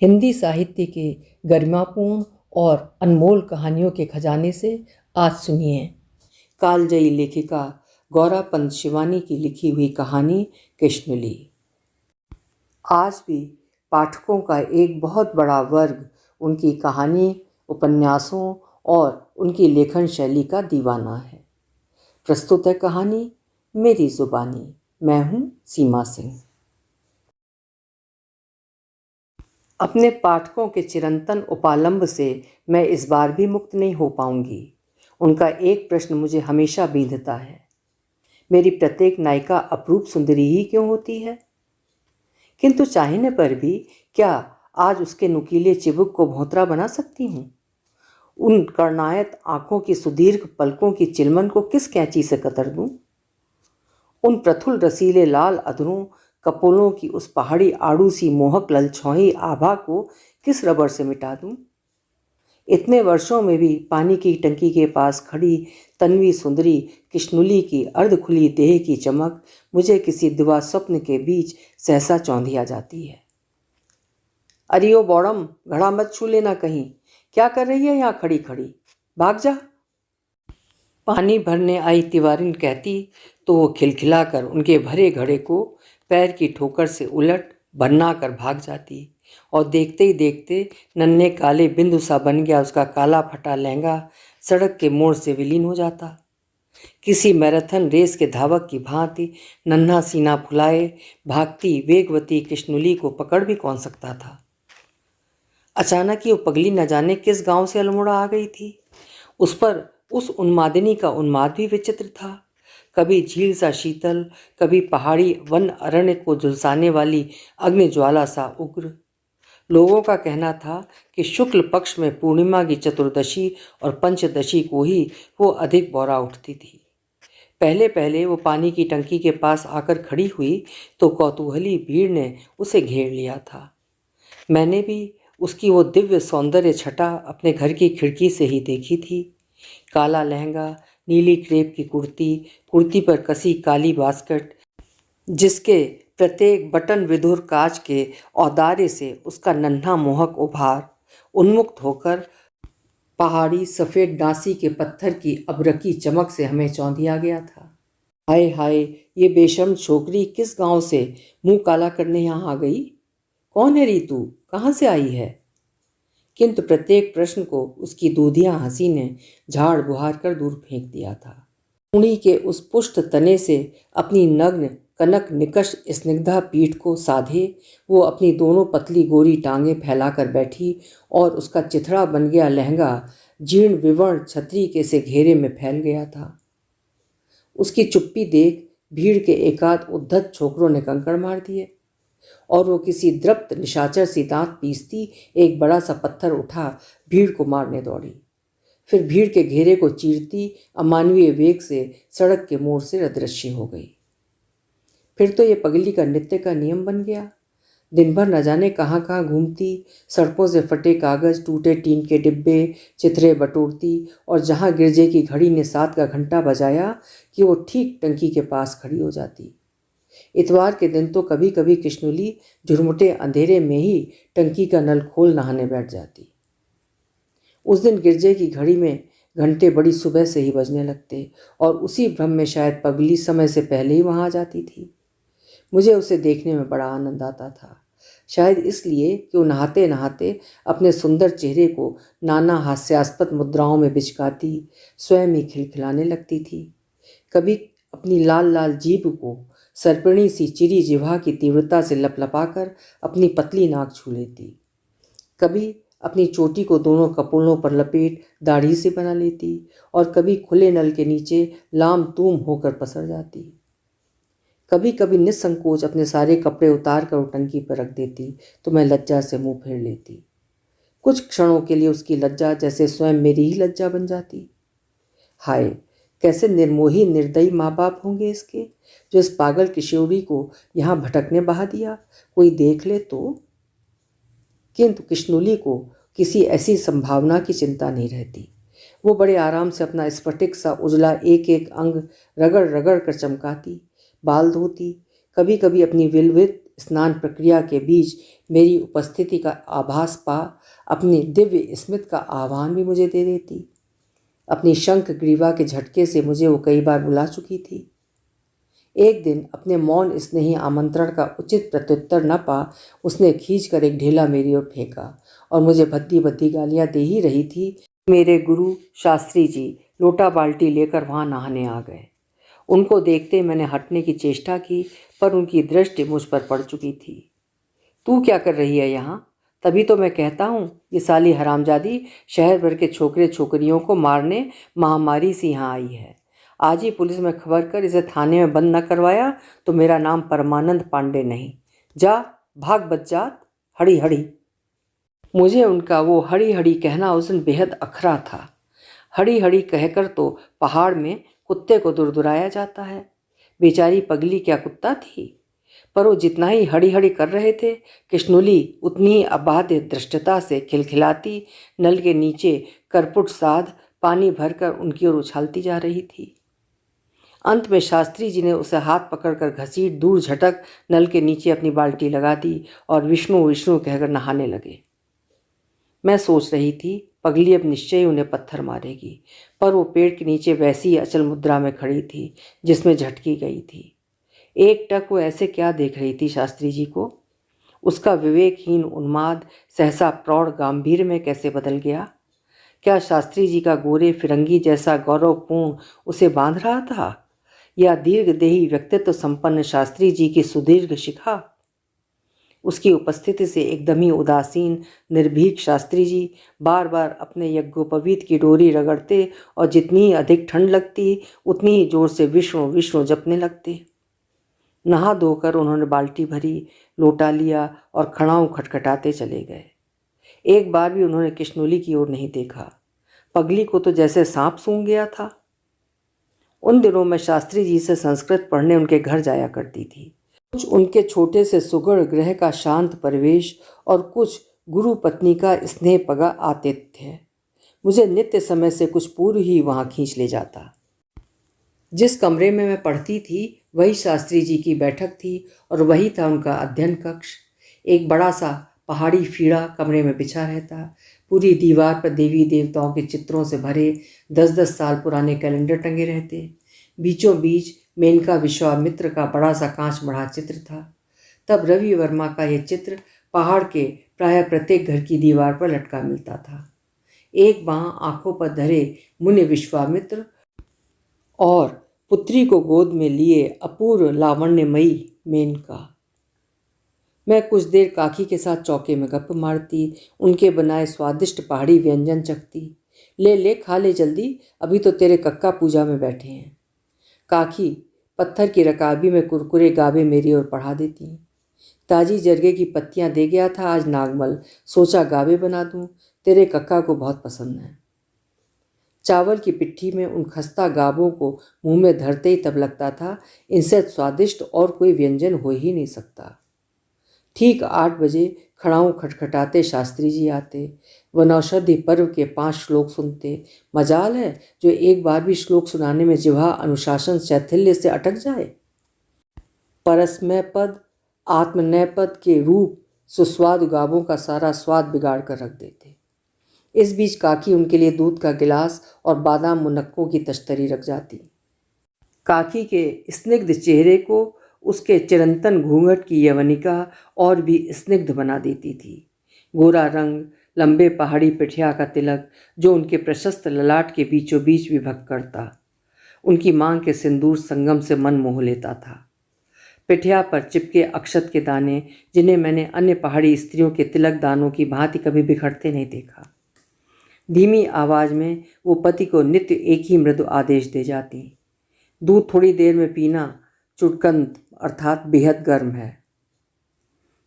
हिंदी साहित्य के गरिमापूर्ण और अनमोल कहानियों के खजाने से आज सुनिए कालजयी लेखिका गौरापंत शिवानी की लिखी हुई कहानी कृष्णली। आज भी पाठकों का एक बहुत बड़ा वर्ग उनकी कहानी, उपन्यासों और उनकी लेखन शैली का दीवाना है। प्रस्तुत है कहानी मेरी जुबानी। मैं हूँ सीमा सिंह। अपने पाठकों के चिरंतन उपालंब से मैं इस बार भी मुक्त नहीं हो पाऊंगी। उनका एक प्रश्न मुझे हमेशा बींधता है, मेरी प्रत्येक नायिका अपरूप सुंदरी ही क्यों होती है? किंतु चाहने पर भी क्या आज उसके नुकीले चिबुक को भौंतरा बना सकती हूँ? उन कर्णायत आंखों की सुदीर्घ पलकों की चिलमन को किस कैंची से कतर दूं? उन प्रथुल रसीले लाल अधरों कपोलों की उस पहाड़ी आड़ू सी मोहक ललछौही आभा को किस रबड़ से मिटा दूं? इतने वर्षों में भी पानी की टंकी के पास खड़ी तन्वी सुंदरी कृष्णुली की अर्ध खुली देह की चमक मुझे किसी दिवा स्वप्न के बीच सहसा चौंधिया जाती है। अरियो बौड़म, घड़ा मत छू लेना कहीं। क्या कर रही है यहाँ खड़ी खड़ी? भाग जा। पानी भरने आई तिवारिन कहती तो वो खिलखिलाकर उनके भरे घड़े को पैर की ठोकर से उलट बन्ना कर भाग जाती और देखते ही देखते नन्हे काले बिंदु सा बन गया उसका काला फटा लहंगा सड़क के मोड़ से विलीन हो जाता। किसी मैराथन रेस के धावक की भांति नन्हा सीना फुलाए भागती वेगवती कृष्णुली को पकड़ भी कौन सकता था। अचानक ही वो पगली न जाने किस गांव से अल्मोड़ा आ गई थी। उस पर उस उन्मादिनी का उन्माद भी विचित्र था। कभी झील सा शीतल, कभी पहाड़ी वन अरण्य को झुलसाने वाली अग्नि ज्वाला सा उग्र। लोगों का कहना था कि शुक्ल पक्ष में पूर्णिमा की चतुर्दशी और पंचदशी को ही वो अधिक बौरा उठती थी। पहले पहले वो पानी की टंकी के पास आकर खड़ी हुई तो कौतूहली भीड़ ने उसे घेर लिया था। मैंने भी उसकी वो दिव्य सौंदर्य छटा अपने घर की खिड़की से ही देखी थी। काला लहंगा, नीली क्रेप की कुर्ती पर कसी काली बास्कट, जिसके प्रत्येक बटन विधुर कांच के औदार्य से उसका नन्हा मोहक उभार उन्मुक्त होकर पहाड़ी सफ़ेद डांसी के पत्थर की अबरकी चमक से हमें चौंधिया गया था। हाय हाय, ये बेशर्म छोकरी किस गांव से मुंह काला करने यहाँ आ गई? कौन है रीतू? कहाँ से आई है? किंतु प्रत्येक प्रश्न को उसकी दूधिया हंसी ने झाड़ बुहार कर दूर फेंक दिया था। ऊँड़ी के उस पुष्ट तने से अपनी नग्न कनक निकष स्निग्धा पीठ को साधे वो अपनी दोनों पतली गोरी टांगें फैलाकर बैठी और उसका चिथड़ा बन गया लहंगा जीर्ण विवर्ण छतरी के से घेरे में फैल गया था। उसकी चुप्पी देख भीड़ के एकाध उद्धत छोकरों ने कंकड़ मार दिए और वो किसी द्रप्त निशाचर सी दांत पीसती एक बड़ा सा पत्थर उठा भीड़ को मारने दौड़ी। फिर भीड़ के घेरे को चीरती अमानवीय वेग से सड़क के मोड़ से अदृश्य हो गई। फिर तो ये पगली का नित्य का नियम बन गया। दिन भर न जाने कहाँ कहाँ घूमती, सड़कों से फटे कागज, टूटे टीन के डिब्बे, चिथरे बटोरती और जहाँ गिरजे की घड़ी ने 7 का घंटा बजाया कि वो ठीक टंकी के पास खड़ी हो जाती। इतवार के दिन तो कभी कभी कृष्णुली झुरमुटे अंधेरे में ही टंकी का नल खोल नहाने बैठ जाती। उस दिन गिरजे की घड़ी में घंटे बड़ी सुबह से ही बजने लगते और उसी भ्रम में शायद पगली समय से पहले ही वहाँ आ जाती थी। मुझे उसे देखने में बड़ा आनंद आता था, शायद इसलिए कि वो नहाते नहाते अपने सुंदर चेहरे को नाना हास्यास्पद मुद्राओं में बिचकाती स्वयं ही खिलखिलाने लगती थी। कभी अपनी लाल लाल जीभ को सर्पिणी सी चिरी जिह्वा की तीव्रता से लपलपाकर अपनी पतली नाक छू लेती। कभी अपनी चोटी को दोनों कपोलों पर लपेट दाढ़ी से बना लेती और कभी खुले नल के नीचे लाम तूम होकर पसर जाती। कभी कभी निसंकोच अपने सारे कपड़े उतार कर टंकी पर रख देती तो मैं लज्जा से मुंह फेर लेती। कुछ क्षणों के लिए उसकी लज्जा जैसे स्वयं मेरी ही लज्जा बन जाती। हाय, कैसे निर्मोही निर्दयी माँ बाप होंगे इसके, जो इस पागल किशोरी को यहाँ भटकने बहा दिया। कोई देख ले तो। किंतु कृष्णुली को किसी ऐसी संभावना की चिंता नहीं रहती। वो बड़े आराम से अपना स्फटिक सा उजला एक एक अंग रगड़ रगड़ कर चमकाती, बाल धोती, कभी कभी अपनी विलवित स्नान प्रक्रिया के बीच मेरी उपस्थिति का आभास पा अपनी दिव्य स्मित का आह्वान भी मुझे दे देती। अपनी शंख ग्रीवा के झटके से मुझे वो कई बार बुला चुकी थी। एक दिन अपने मौन स्नेही आमंत्रण का उचित प्रत्युत्तर न पा उसने खींचकर एक ढेला मेरी ओर फेंका और मुझे भद्दी भद्दी गालियां दे ही रही थी। मेरे गुरु शास्त्री जी लोटा बाल्टी लेकर वहां नहाने आ गए। उनको देखते मैंने हटने की चेष्टा की, पर उनकी दृष्टि मुझ पर पड़ चुकी थी। तू क्या कर रही है यहाँ? तभी तो मैं कहता हूँ ये साली हरामजादी शहर भर के छोकरे छोकरियों को मारने महामारी से यहाँ आई है। आज ही पुलिस में खबर कर इसे थाने में बंद न करवाया तो मेरा नाम परमानंद पांडे नहीं। जा भाग बच्चात, हड़ी हड़ी। मुझे उनका वो हड़ी हड़ी कहना उस दिन बेहद अखरा था। हड़ी हड़ी कहकर तो पहाड़ में कुत्ते को दुरदुराया जाता है। बेचारी पगली क्या कुत्ता थी, पर वो जितना ही हड़ी हड़ी कर रहे थे, कृष्णुली उतनी ही अबाध्य दृष्टता से खिलखिलाती नल के नीचे करपुट साध पानी भरकर उनकी ओर उछालती जा रही थी। अंत में शास्त्री जी ने उसे हाथ पकड़कर घसीट दूर झटक नल के नीचे अपनी बाल्टी लगा दी और विष्णु विष्णु कहकर नहाने लगे। मैं सोच रही थी पगली अब निश्चय ही उन्हें पत्थर मारेगी, पर वो पेड़ के नीचे वैसी ही अचल मुद्रा में खड़ी थी जिसमें झटकी गई थी। एक टक वो ऐसे क्या देख रही थी शास्त्री जी को? उसका विवेकहीन उन्माद सहसा प्रौढ़ गांभीर्य में कैसे बदल गया? क्या शास्त्री जी का गोरे फिरंगी जैसा गौरवपूर्ण उसे बांध रहा था, या दीर्घदेही व्यक्तित्व संपन्न शास्त्री जी की सुदीर्घ शिखा? उसकी उपस्थिति से एकदम ही उदासीन निर्भीक शास्त्री जी बार बार अपने यज्ञोपवीत की डोरी रगड़ते और जितनी ही अधिक ठंड लगती उतनी ही जोर से विष्णु विष्णु जपने लगते। नहा धोकर उन्होंने बाल्टी भरी, लोटा लिया और खड़ाऊं खटखटाते चले गए। एक बार भी उन्होंने कृष्णोली की ओर नहीं देखा। पगली को तो जैसे सांप सूंघ गया था। उन दिनों मैं शास्त्री जी से संस्कृत पढ़ने उनके घर जाया करती थी। कुछ उनके छोटे से सुगढ़ गृह का शांत परिवेश और कुछ गुरु पत्नी का स्नेह पगा आतिथ्य मुझे नित्य समय से कुछ पूर्व ही वहाँ खींच ले जाता। जिस कमरे में मैं पढ़ती थी वही शास्त्री जी की बैठक थी और वही था उनका अध्ययन कक्ष। एक बड़ा सा पहाड़ी फीड़ा कमरे में बिछा रहता। पूरी दीवार पर देवी देवताओं के चित्रों से भरे 10-10 साल पुराने कैलेंडर टंगे रहते। बीचों बीच मेनका विश्वामित्र का बड़ा सा कांच मढ़ा चित्र था। तब रवि वर्मा का यह चित्र पहाड़ के प्राय प्रत्येक घर की दीवार पर लटका मिलता था। एक बाँ आंखों पर धरे मुनि विश्वामित्र और पुत्री को गोद में लिए अपूर्व लावण्यमयी मेनका। मैं कुछ देर काकी के साथ चौके में गप मारती, उनके बनाए स्वादिष्ट पहाड़ी व्यंजन चखती। ले ले खा ले जल्दी, अभी तो तेरे कक्का पूजा में बैठे हैं। काकी पत्थर की रकाबी में कुरकुरे गाबे मेरी ओर पढ़ा देती। ताजी जरगे की पत्तियां दे गया था आज नागमल, सोचा गाबे बना दूं, तेरे कक्का को बहुत पसंद है। चावल की पिट्ठी में उन खस्ता गाबों को मुंह में धरते ही तब लगता था इनसे स्वादिष्ट और कोई व्यंजन हो ही नहीं सकता। ठीक 8 बजे खड़ाऊं खटखटाते शास्त्री जी आते। वनौषधि पर्व के 5 श्लोक सुनते। मजाल है जो एक बार भी श्लोक सुनाने में जिह्वा अनुशासन शैथिल्य से अटक जाए। परस्मय पद आत्मनय पद के रूप सुस्वाद गाबों का सारा स्वाद बिगाड़ कर रख देते। इस बीच काकी उनके लिए दूध का गिलास और बादाम मुनक्कों की तश्तरी रख जाती। काकी के स्निग्ध चेहरे को उसके चिरंतन घूंघट की यवनिका और भी स्निग्ध बना देती थी। गोरा रंग, लंबे पहाड़ी पिठिया का तिलक जो उनके प्रशस्त ललाट के बीचों बीच विभक्त करता, उनकी मांग के सिंदूर संगम से मन मोह लेता था। पिठिया पर चिपके अक्षत के दाने जिन्हें मैंने अन्य पहाड़ी स्त्रियों के तिलक दानों की भांति कभी बिखरते नहीं देखा। धीमी आवाज में वो पति को नित्य एक ही मृदु आदेश दे जाती, दूध थोड़ी देर में पीना, चुटकंद अर्थात बेहद गर्म है।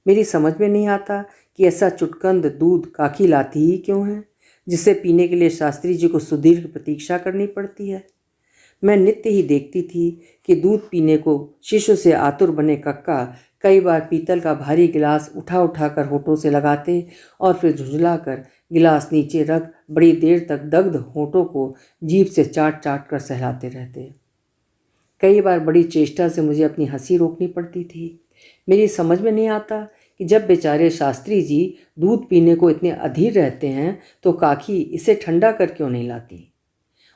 मेरी समझ में नहीं आता कि ऐसा चुटकंद दूध काकी लाती ही क्यों है, जिसे पीने के लिए शास्त्री जी को सुदीर्घ प्रतीक्षा करनी पड़ती है। मैं नित्य ही देखती थी कि दूध पीने को शिशु से आतुर बने कक्का कई बार पीतल का भारी गिलास उठा उठा कर होठों से लगाते और फिर झुंझला कर गिलास नीचे रख बड़ी देर तक दग्ध होठों को जीभ से चाट चाट कर सहलाते रहते। कई बार बड़ी चेष्टा से मुझे अपनी हंसी रोकनी पड़ती थी, मेरी समझ में नहीं आता कि जब बेचारे शास्त्री जी दूध पीने को इतने अधीर रहते हैं तो काकी इसे ठंडा कर क्यों नहीं लाती।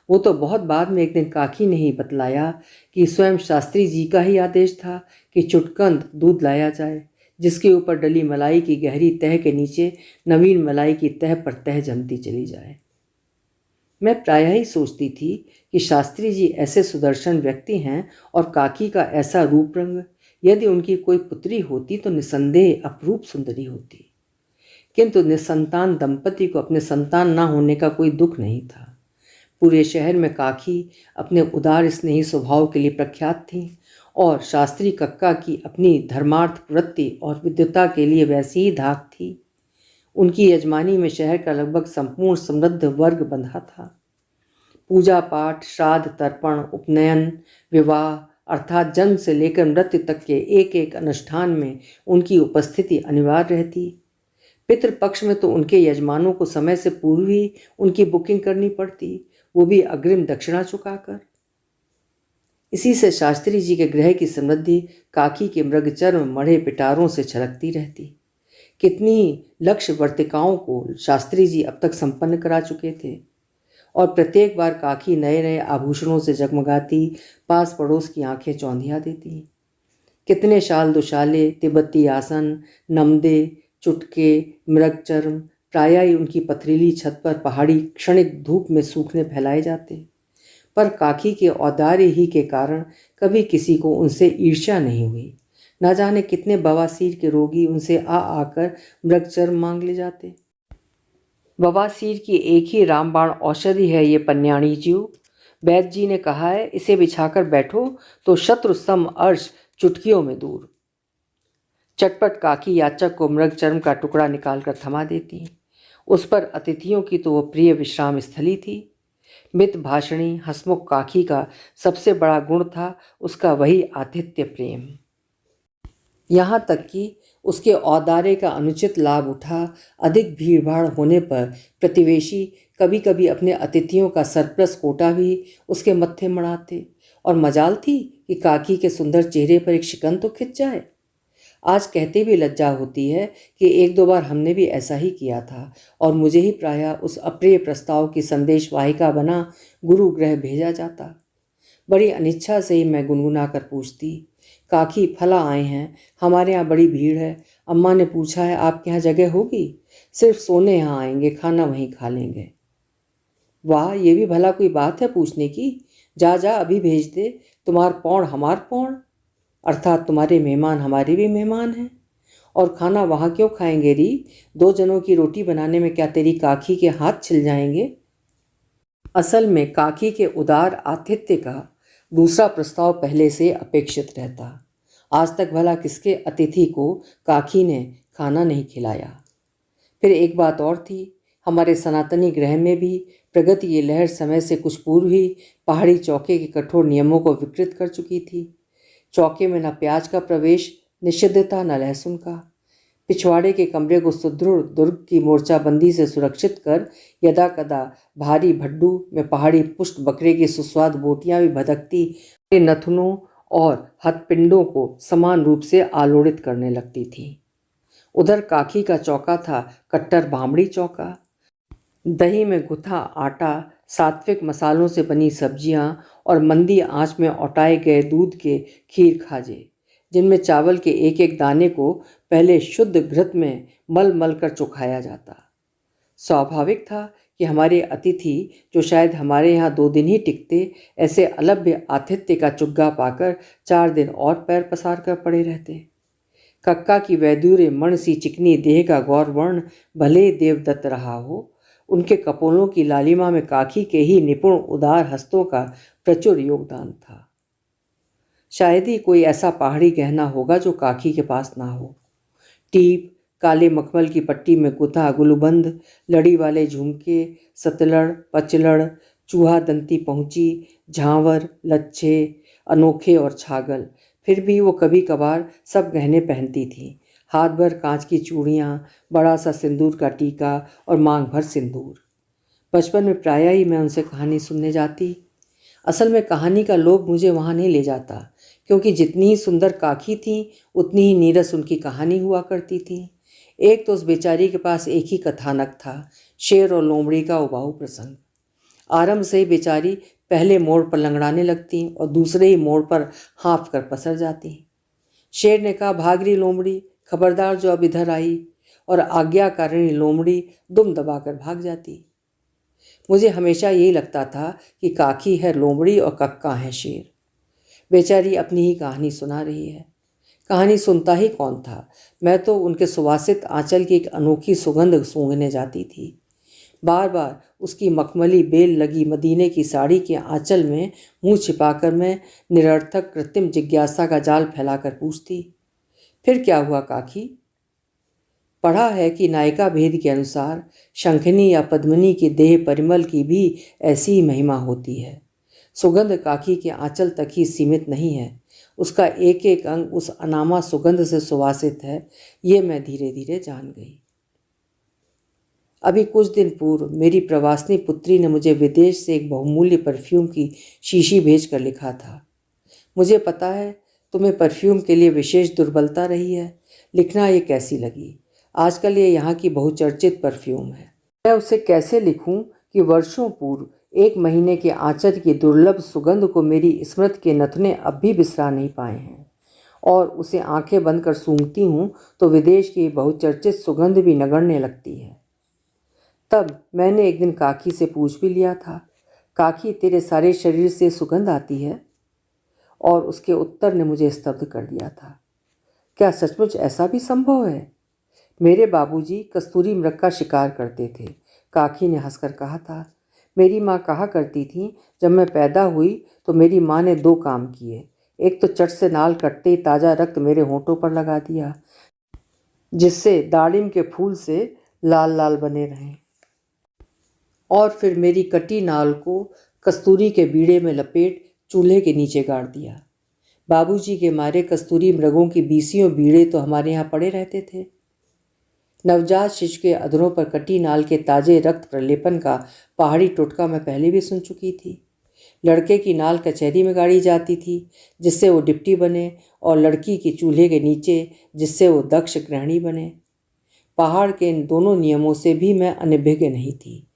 वो तो बहुत बाद में एक दिन काकी ने ही बतलाया कि स्वयं शास्त्री जी का ही आदेश था कि चुटकंद दूध लाया जाए, जिसके ऊपर डली मलाई की गहरी तह के नीचे नवीन मलाई की तह पर तह जमती चली जाए। मैं प्रायः ही सोचती थी कि शास्त्री जी ऐसे सुदर्शन व्यक्ति हैं और काकी का ऐसा रूप रंग, यदि उनकी कोई पुत्री होती तो निसंदेह अपरूप सुंदरी होती। किंतु निसंतान दंपति को अपने संतान न होने का कोई दुख नहीं था। पूरे शहर में काकी अपने उदार स्नेही स्वभाव के लिए प्रख्यात थी और शास्त्री कक्का की अपनी धर्मार्थ वृत्ति और विद्वता के लिए वैसी ही धाक थी। उनकी यजमानी में शहर का लगभग संपूर्ण समृद्ध वर्ग बंधा था। पूजा पाठ, श्राद्ध, तर्पण, उपनयन, विवाह अर्थात जन्म से लेकर मृत्यु तक के एक एक अनुष्ठान में उनकी उपस्थिति अनिवार्य रहती। पितृपक्ष में तो उनके यजमानों को समय से पूर्व ही उनकी बुकिंग करनी पड़ती, वो भी अग्रिम दक्षिणा चुकाकर। इसी से शास्त्री जी के गृह की समृद्धि काकी के मृगचर्म मढ़े पिटारों से छलकती रहती। कितनी लक्ष्य वर्तिकाओं को शास्त्री जी अब तक संपन्न करा चुके थे और प्रत्येक बार काकी नए नए आभूषणों से जगमगाती पास पड़ोस की आंखें चौंधिया देती। कितने शाल दुशाले, तिब्बती आसन, नमदे, चुटके, मृगचर्म प्रायः ही उनकी पथरीली छत पर पहाड़ी क्षणिक धूप में सूखने फैलाए जाते, पर काकी के औदार्य ही के कारण कभी किसी को उनसे ईर्ष्या नहीं हुई। न जाने कितने बवासीर के रोगी उनसे आकर मृगचर्म मांग ले जाते। बवासीर की एक ही रामबाण औषधि है ये पन्याणी जीव। वैद्य जी ने कहा है, इसे बिछाकर बैठो तो शत्रु सम अर्श चुटकियों में दूर। चटपट काकी याचक को मृगचर्म का टुकड़ा निकालकर थमा देती। उस पर अतिथियों की तो वह प्रिय विश्राम स्थली थी। मित भाषणी हंसमुख काकी का सबसे बड़ा गुण था उसका वही आतिथ्य प्रेम। यहाँ तक कि उसके औदार्य का अनुचित लाभ उठा अधिक भीड़भाड़ होने पर प्रतिवेशी कभी कभी अपने अतिथियों का सरप्लस कोटा भी उसके मत्थे मढ़ाते और मजाल थी कि काकी के सुंदर चेहरे पर एक शिकन तो खिंच जाए। आज कहते भी लज्जा होती है कि एक दो बार हमने भी ऐसा ही किया था और मुझे ही प्रायः उस अप्रिय प्रस्ताव की संदेशवाहिका बना गुरु गृह भेजा जाता। बड़ी अनिच्छा से ही मैं गुनगुना कर पूछती, काकी फला आए हैं, हमारे यहाँ बड़ी भीड़ है। अम्मा ने पूछा है आपके यहाँ जगह होगी? सिर्फ सोने यहाँ आएंगे, खाना वहीं खा लेंगे। वाह, ये भी भला कोई बात है पूछने की। जा जा अभी भेज दे, तुम्हार पौण हमार पौण, अर्थात तुम्हारे मेहमान हमारे भी मेहमान हैं। और खाना वहाँ क्यों खाएंगे री? 2 जनों की रोटी बनाने में क्या तेरी काकी के हाथ छिल जाएंगे? असल में काकी के उदार आतिथ्य का दूसरा प्रस्ताव पहले से अपेक्षित रहता। आज तक भला किसके अतिथि को काकी ने खाना नहीं खिलाया। फिर एक बात और थी, हमारे सनातनी गृह में भी प्रगति की लहर समय से कुछ पूर्व ही पहाड़ी चौके के कठोर नियमों को विकृत कर चुकी थी। चौके में न प्याज का प्रवेश निषिद्ध था, न लहसुन का। पिछवाड़े के कमरे को सुदृढ़ दुर्ग की मोर्चाबंदी से सुरक्षित कर यदा कदा भारी भड्डू में पहाड़ी पुष्ट बकरे की सुस्वाद बोटियां भी भदकती नथुनों और हथपिंडों को समान रूप से आलोड़ित करने लगती थी। उधर काकी का चौका था कट्टर बामड़ी चौका। दही में गुथा आटा, सात्विक मसालों से बनी सब्जियां और मंदी आंच में औटाए गए दूध के खीर खाजे, जिनमें चावल के एक एक दाने को पहले शुद्ध घृत में मल मल कर चुखाया जाता। स्वाभाविक था कि हमारे अतिथि, जो शायद हमारे यहाँ 2 दिन ही टिकते, ऐसे अलभ्य आतिथ्य का चुग्गा पाकर 4 दिन और पैर पसार कर पड़े रहते। कक्का की वैदूर्य मण सी चिकनी देह का गौर वर्ण भले देवदत्त रहा हो, उनके कपोलों की लालिमा में काकी के ही निपुण उदार हस्तों का प्रचुर योगदान था। शायद ही कोई ऐसा पहाड़ी गहना होगा जो काकी के पास ना हो। टीप, काले मखमल की पट्टी में गुथा गुलबंद, लड़ी वाले झुमके, सतलड़, पचलड़, चूहा दंती पहुंची, झांवर, लच्छे, अनोखे और छागल। फिर भी वो कभी कभार सब गहने पहनती थी। हाथ भर कांच की चूड़ियाँ, बड़ा सा सिंदूर का टीका और मांग भर सिंदूर। बचपन में प्रायः ही मैं उनसे कहानी सुनने जाती। असल में कहानी का लोभ मुझे वहाँ नहीं ले जाता, क्योंकि जितनी ही सुंदर काकी थी उतनी ही नीरस उनकी कहानी हुआ करती थी। एक तो उस बेचारी के पास एक ही कथानक था, शेर और लोमड़ी का उबाऊ प्रसंग। आरंभ से ही बेचारी पहले मोड़ पर लंगड़ाने लगती और दूसरे ही मोड़ पर हाँफ कर पसर जाती। शेर ने कहा, भाग रही लोमड़ी, खबरदार जो अब इधर आई, और आज्ञाकारिणी लोमड़ी दुम दबाकर भाग जाती। मुझे हमेशा यही लगता था कि काकी है लोमड़ी और कक्का है शेर। बेचारी अपनी ही कहानी सुना रही है। कहानी सुनता ही कौन था, मैं तो उनके सुवासित आंचल की एक अनोखी सुगंध सूंघने जाती थी। बार बार उसकी मखमली बेल लगी मदीने की साड़ी के आंचल में मुंह छिपाकर मैं निरर्थक कृत्रिम जिज्ञासा का जाल फैलाकर पूछती, फिर क्या हुआ काकी? पढ़ा है कि नायिका भेद के अनुसार शंखनी या पद्मिनी के देह परिमल की भी ऐसी ही महिमा होती है। सुगंध काकी के आंचल तक ही सीमित नहीं है, उसका एक एक अंग उस अनामा सुगंध से सुवासित है, ये मैं धीरे धीरे जान गई। अभी कुछ दिन पूर्व मेरी प्रवासिनी पुत्री ने मुझे विदेश से एक बहुमूल्य परफ्यूम की शीशी भेज कर लिखा था। मुझे पता है तुम्हें परफ्यूम के लिए विशेष दुर्बलता रही है। लिखना ये कैसी लगी? आजकल ये यहाँ की बहुचर्चित परफ्यूम है। मैं उसे कैसे लिखूं कि वर्षों पूर्व 1 महीने के आंचल की दुर्लभ सुगंध को मेरी स्मृति के नथुने अब भी बिसरा नहीं पाए हैं, और उसे आंखें बंद कर सूंघती हूँ तो विदेश की बहुचर्चित सुगंध भी नगण्य लगती है। तब मैंने एक दिन काकी से पूछ भी लिया था, काकी तेरे सारे शरीर से सुगंध आती है? और उसके उत्तर ने मुझे स्तब्ध कर दिया था। क्या सचमुच ऐसा भी संभव है? मेरे बाबूजी कस्तूरी मृग का शिकार करते थे, काकी ने हंसकर कहा था। मेरी माँ कहा करती थी, जब मैं पैदा हुई तो मेरी माँ ने 2 काम किए। एक तो चट से नाल कटते ही ताज़ा रक्त मेरे होंठों पर लगा दिया, जिससे दाड़िम के फूल से लाल लाल बने रहें, और फिर मेरी कटी नाल को कस्तूरी के बीड़े में लपेट चूल्हे के नीचे गाड़ दिया। बाबूजी के मारे कस्तूरी मृगों की 20 बीड़े तो हमारे यहाँ पड़े रहते थे। नवजात शिशु के अधरों पर कटी नाल के ताजे रक्त प्रलेपन का पहाड़ी टोटका मैं पहले भी सुन चुकी थी। लड़के की नाल कचहरी में गाड़ी जाती थी जिससे वो डिप्टी बने, और लड़की की चूल्हे के नीचे जिससे वो दक्ष गृहिणी बने। पहाड़ के इन दोनों नियमों से भी मैं अनभिज्ञ नहीं थी,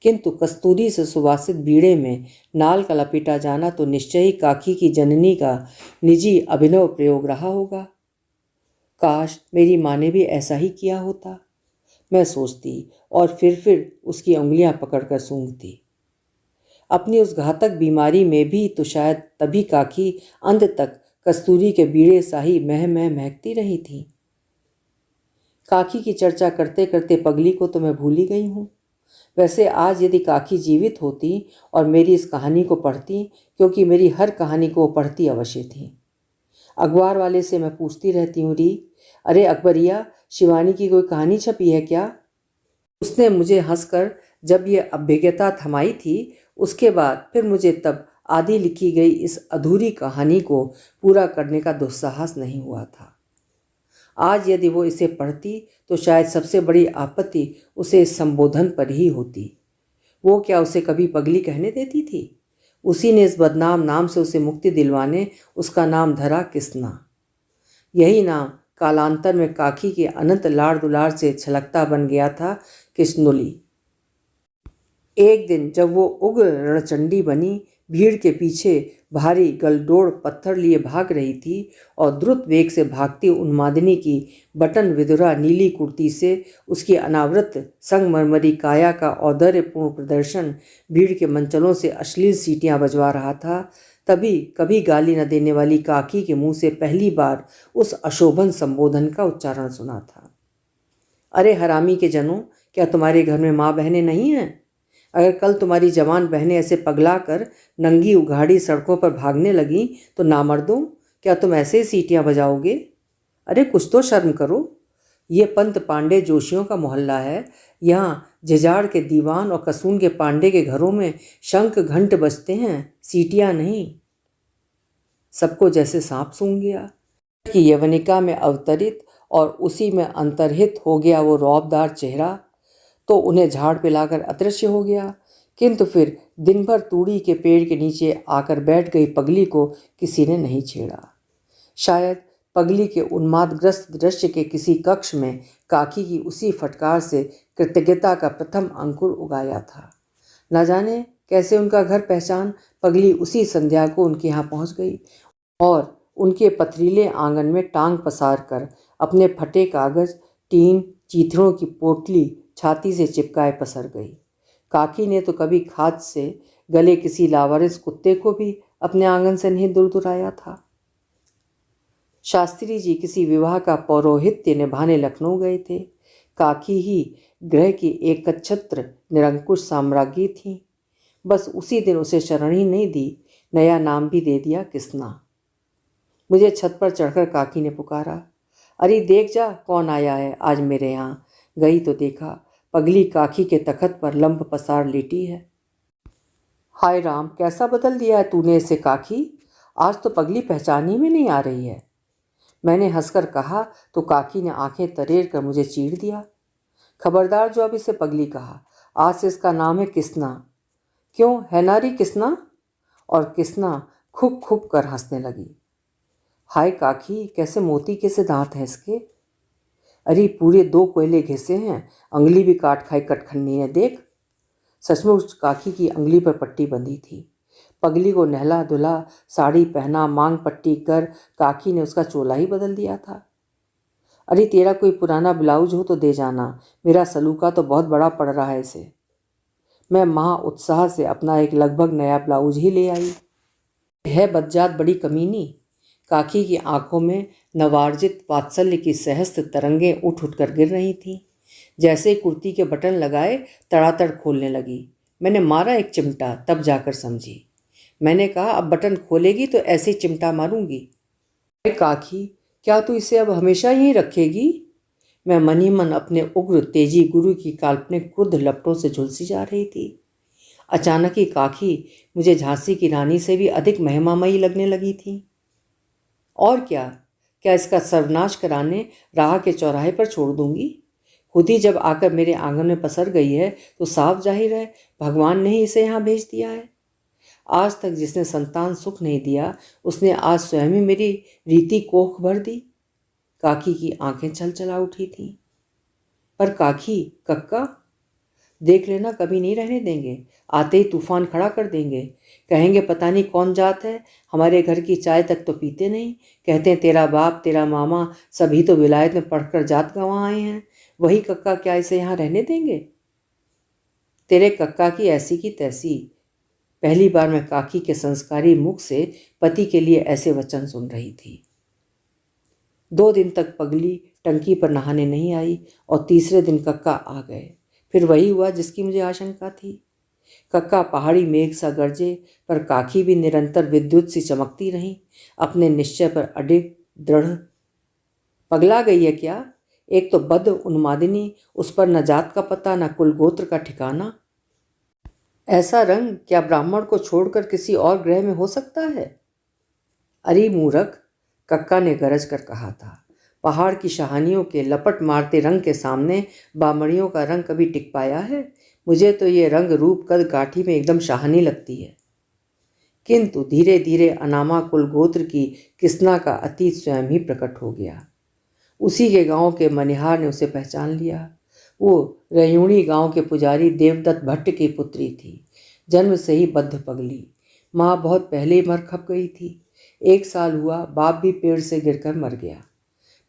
किंतु कस्तूरी से सुवासित बीड़े में नाल का लपेटा जाना तो निश्चय ही काकी की जननी का निजी अभिनव प्रयोग रहा होगा। काश मेरी माँ ने भी ऐसा ही किया होता, मैं सोचती, और फिर उसकी उंगलियां पकड़कर सूंघती। अपनी उस घातक बीमारी में भी तो शायद तभी काकी अंत तक कस्तूरी के बीड़े सा ही महकती रही थी। काकी की चर्चा करते करते पगली को तो मैं भूल ही गई हूँ। वैसे आज यदि काकी जीवित होती और मेरी इस कहानी को पढ़ती, क्योंकि मेरी हर कहानी को वो पढ़ती अवश्य थी। अखबार वाले से मैं पूछती रहती हूँ, री अरे अकबरिया, शिवानी की कोई कहानी छपी है क्या? उसने मुझे हंसकर जब ये अभिज्ञता थमाई थी, उसके बाद फिर मुझे तब आधी लिखी गई इस अधूरी कहानी को पूरा करने का दुस्साहस नहीं हुआ था। आज यदि वो इसे पढ़ती तो शायद सबसे बड़ी आपत्ति उसे इस संबोधन पर ही होती। वो क्या उसे कभी पगली कहने देती थी? उसी ने इस बदनाम नाम से उसे मुक्ति दिलवाने उसका नाम धरा किस्ना। यही नाम कालांतर में काकी के अनंत लाड़ दुलार से छलकता बन गया था किस्नुली। एक दिन जब वो उग्र रणचंडी बनी भीड़ के पीछे भारी गलडोड़ पत्थर लिए भाग रही थी, और द्रुत वेग से भागती उन्मादिनी की बटन विधुरा नीली कुर्ती से उसकी अनावृत संगमरमरी काया का औदर्यपूर्ण प्रदर्शन भीड़ के मंचलों से अश्लील सीटियां बजवा रहा था, तभी कभी गाली न देने वाली काकी के मुंह से पहली बार उस अशोभन संबोधन का उच्चारण सुना था। अरे हरामी के जनों, क्या तुम्हारे घर में माँ बहनें नहीं हैं? अगर कल तुम्हारी जवान बहनें ऐसे पगला कर नंगी उघाड़ी सड़कों पर भागने लगी तो नामर्दों, क्या तुम ऐसे ही सीटियां बजाओगे? अरे कुछ तो शर्म करो। ये पंत पांडे जोशियों का मोहल्ला है। यहाँ झिझाड़ के दीवान और कसून के पांडे के घरों में शंख घंट बजते हैं, सीटियां नहीं। सबको जैसे सांप सूंघ गया कि यवनिका में अवतरित और उसी में अंतर्हित हो गया वो रौबदार चेहरा, तो उन्हें झाड़ पिलाकर अदृश्य हो गया। किंतु फिर दिन भर तूड़ी के पेड़ के नीचे आकर बैठ गई पगली को किसी ने नहीं छेड़ा। शायद पगली के उन्मादग्रस्त दृश्य के किसी कक्ष में काकी की उसी फटकार से कृतज्ञता का प्रथम अंकुर उगाया था। न जाने कैसे उनका घर पहचान पगली उसी संध्या को उनके यहाँ पहुँच गई और उनके पथरीले आंगन में टांग पसार कर अपने फटे कागज, टीन, चीथड़ों की पोटली छाती से चिपकाए पसर गई। काकी ने तो कभी खाद से गले किसी लावारिस कुत्ते को भी अपने आंगन से नहीं दूर दुराया था। शास्त्री जी किसी विवाह का पौरोहित्य निभाने लखनऊ गए थे। काकी ही ग्रह की एकछत्र निरंकुश साम्राज्ञी थी। बस उसी दिन उसे शरण ही नहीं दी, नया नाम भी दे दिया, किस्ना। मुझे छत पर चढ़कर काकी ने पुकारा, अरे देख जा कौन आया है आज मेरे यहाँ। गई तो देखा पगली काकी के तखत पर लंब पसार लेटी है। हाय राम, कैसा बदल दिया है तूने इसे काकी, आज तो पगली पहचानी में नहीं आ रही है। मैंने हंसकर कहा तो काकी ने आंखें तरेर कर मुझे चीड़ दिया। खबरदार जो अब इसे पगली कहा, आज से इसका नाम है किस्ना। क्यों है नारी किस्ना? और किस्ना खूब खूब कर हंसने लगी। हाय काकी, कैसे मोती कैसे दांत हैं इसके। अरे पूरे 2 कोयले घिसे हैं, अंगली भी काट खाई कटखन्नी ने, देख। सचमुच काकी की अंगली पर पट्टी बंधी थी। पगली को नहला धुला, साड़ी पहना, मांग पट्टी कर काकी ने उसका चोला ही बदल दिया था। अरे तेरा कोई पुराना ब्लाउज हो तो दे जाना, मेरा सलूका तो बहुत बड़ा पड़ रहा है इसे। मैं महा उत्साह से अपना एक लगभग नया ब्लाउज ही ले आई। है बदजात बड़ी कमीनी। काकी की आंखों में नवार्जित वात्सल्य की सहस्त्र तरंगें उठ उठकर गिर रही थीं। जैसे कुर्ती के बटन लगाए तड़ातड़ खोलने लगी। मैंने मारा एक चिमटा, तब जाकर समझी। मैंने कहा अब बटन खोलेगी तो ऐसे चिमटा मारूंगी। अरे काकी, क्या तू इसे अब हमेशा यहीं रखेगी? मैं मन ही मन अपने उग्र तेजी गुरु की काल्पनिक क्रुद्ध लपटों से झुलसी जा रही थी। अचानक ही काकी मुझे झांसी की रानी से भी अधिक महिमामयी लगने लगी थी। और क्या इसका सर्वनाश कराने राह के चौराहे पर छोड़ दूंगी? खुद ही जब आकर मेरे आंगन में पसर गई है तो साफ जाहिर है भगवान ने ही इसे यहाँ भेज दिया है। आज तक जिसने संतान सुख नहीं दिया उसने आज स्वयं ही मेरी रीति कोख भर दी। काकी की आंखें चलचला उठी थीं। पर काकी, कक्का देख लेना, कभी नहीं रहने देंगे। आते ही तूफान खड़ा कर देंगे। कहेंगे पता नहीं कौन जात है, हमारे घर की चाय तक तो पीते नहीं। कहते हैं तेरा बाप तेरा मामा सभी तो विलायत में पढ़कर जात गंवा आए हैं। वही कक्का क्या इसे यहाँ रहने देंगे? तेरे कक्का की ऐसी की तैसी। पहली बार मैं काकी के संस्कारी मुख से पति के लिए ऐसे वचन सुन रही थी। 2 दिन तक पगली टंकी पर नहाने नहीं आई और तीसरे दिन कक्का आ गए। फिर वही हुआ जिसकी मुझे आशंका थी। कक्का पहाड़ी मेघ सा गरजे, पर काकी भी निरंतर विद्युत सी चमकती रही, अपने निश्चय पर अडिग दृढ़। पगला गई है क्या? एक तो बद्ध उन्मादिनी, उस पर न जात का पता न कुल गोत्र का ठिकाना। ऐसा रंग क्या ब्राह्मण को छोड़कर किसी और ग्रह में हो सकता है? अरे मूर्ख, कक्का ने गरज कर कहा था। पहाड़ की शहानियों के लपट मारते रंग के सामने बामड़ियों का रंग कभी टिक पाया है? मुझे तो ये रंग रूप कद गाठी में एकदम शहानी लगती है। किंतु धीरे धीरे अनामा कुल गोत्र की किस्ना का अतीत स्वयं ही प्रकट हो गया। उसी के गांव के मनिहार ने उसे पहचान लिया। वो रयूणी गांव के पुजारी देवदत्त भट्ट की पुत्री थी। जन्म से ही बद्ध पगली। माँ बहुत पहले ही मर खप गई थी। 1 साल हुआ, बाप भी पेड़ से गिरकर मर गया।